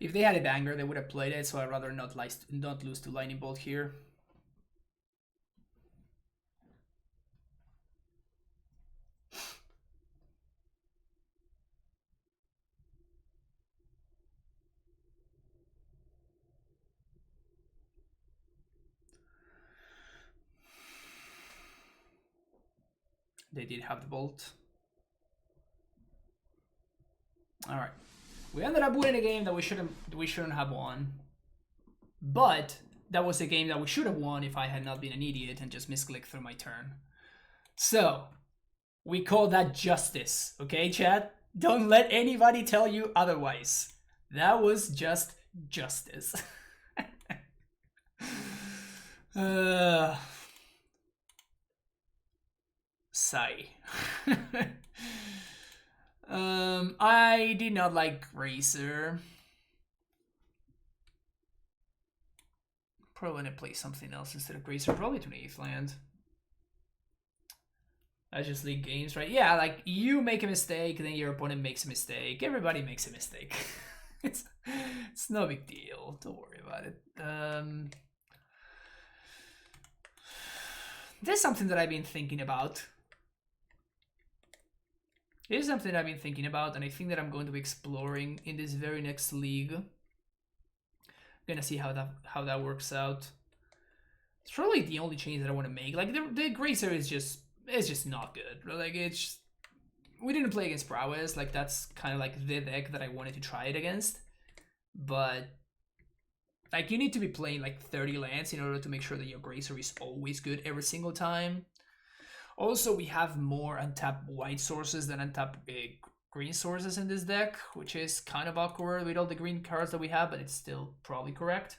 If they had a banger, they would have played it, so I'd rather not lose to Lightning Bolt here. They did have the Bolt. All right. We ended up winning a game that we shouldn't have won. But that was a game that we should have won if I had not been an idiot and just misclicked through my turn. So, we call that justice, okay, chat? Don't let anybody tell you otherwise. That was just justice. Sigh. I did not like Racer. Probably gonna play something else instead of Gracer. Probably to an 8th land. That's just league games, right? Yeah, like you make a mistake, then your opponent makes a mistake. Everybody makes a mistake. it's no big deal. Don't worry about it. There's something that I've been thinking about. Here's something I've been thinking about, and I think that I'm going to be exploring in this very next league. I'm gonna see how that works out. It's probably the only change that I want to make. Like the Gracer is just not good. Like we didn't play against Prowess. Like that's kind of like the deck that I wanted to try it against. But like you need to be playing like 30 lands in order to make sure that your Gracer is always good every single time. Also, we have more untapped white sources than untapped green sources in this deck, which is kind of awkward with all the green cards that we have, but it's still probably correct.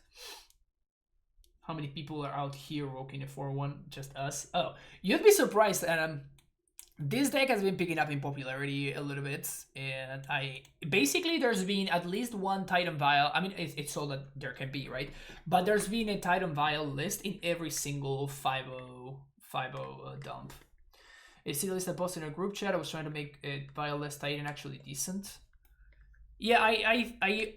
How many people are out here rocking a 4-1? Just us? Oh, you'd be surprised. This deck has been picking up in popularity a little bit, and basically there's been at least one Titan Vial. I mean, it's all that there can be, right? But there's been a Titan Vial list in every single 5-0 dump. I see the list I posted in a group chat. I was trying to make a Vial less Titan actually decent. Yeah, I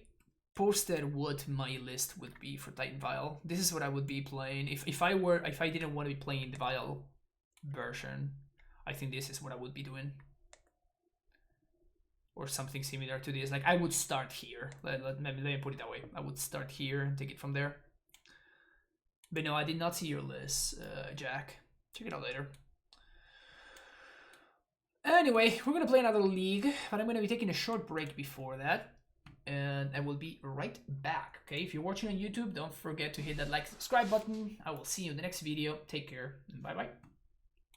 posted what my list would be for Titan Vial. This is what I would be playing if I didn't want to be playing the Vial version. I think this is what I would be doing, or something similar to this. Like I would start here. Let me put it that way. I would start here and take it from there. But no, I did not see your list, Jack. Check it out later. Anyway, we're gonna play another league, but I'm gonna be taking a short break before that. And I will be right back, okay? If you're watching on YouTube, don't forget to hit that like, subscribe button. I will see you in the next video. Take care, and bye-bye.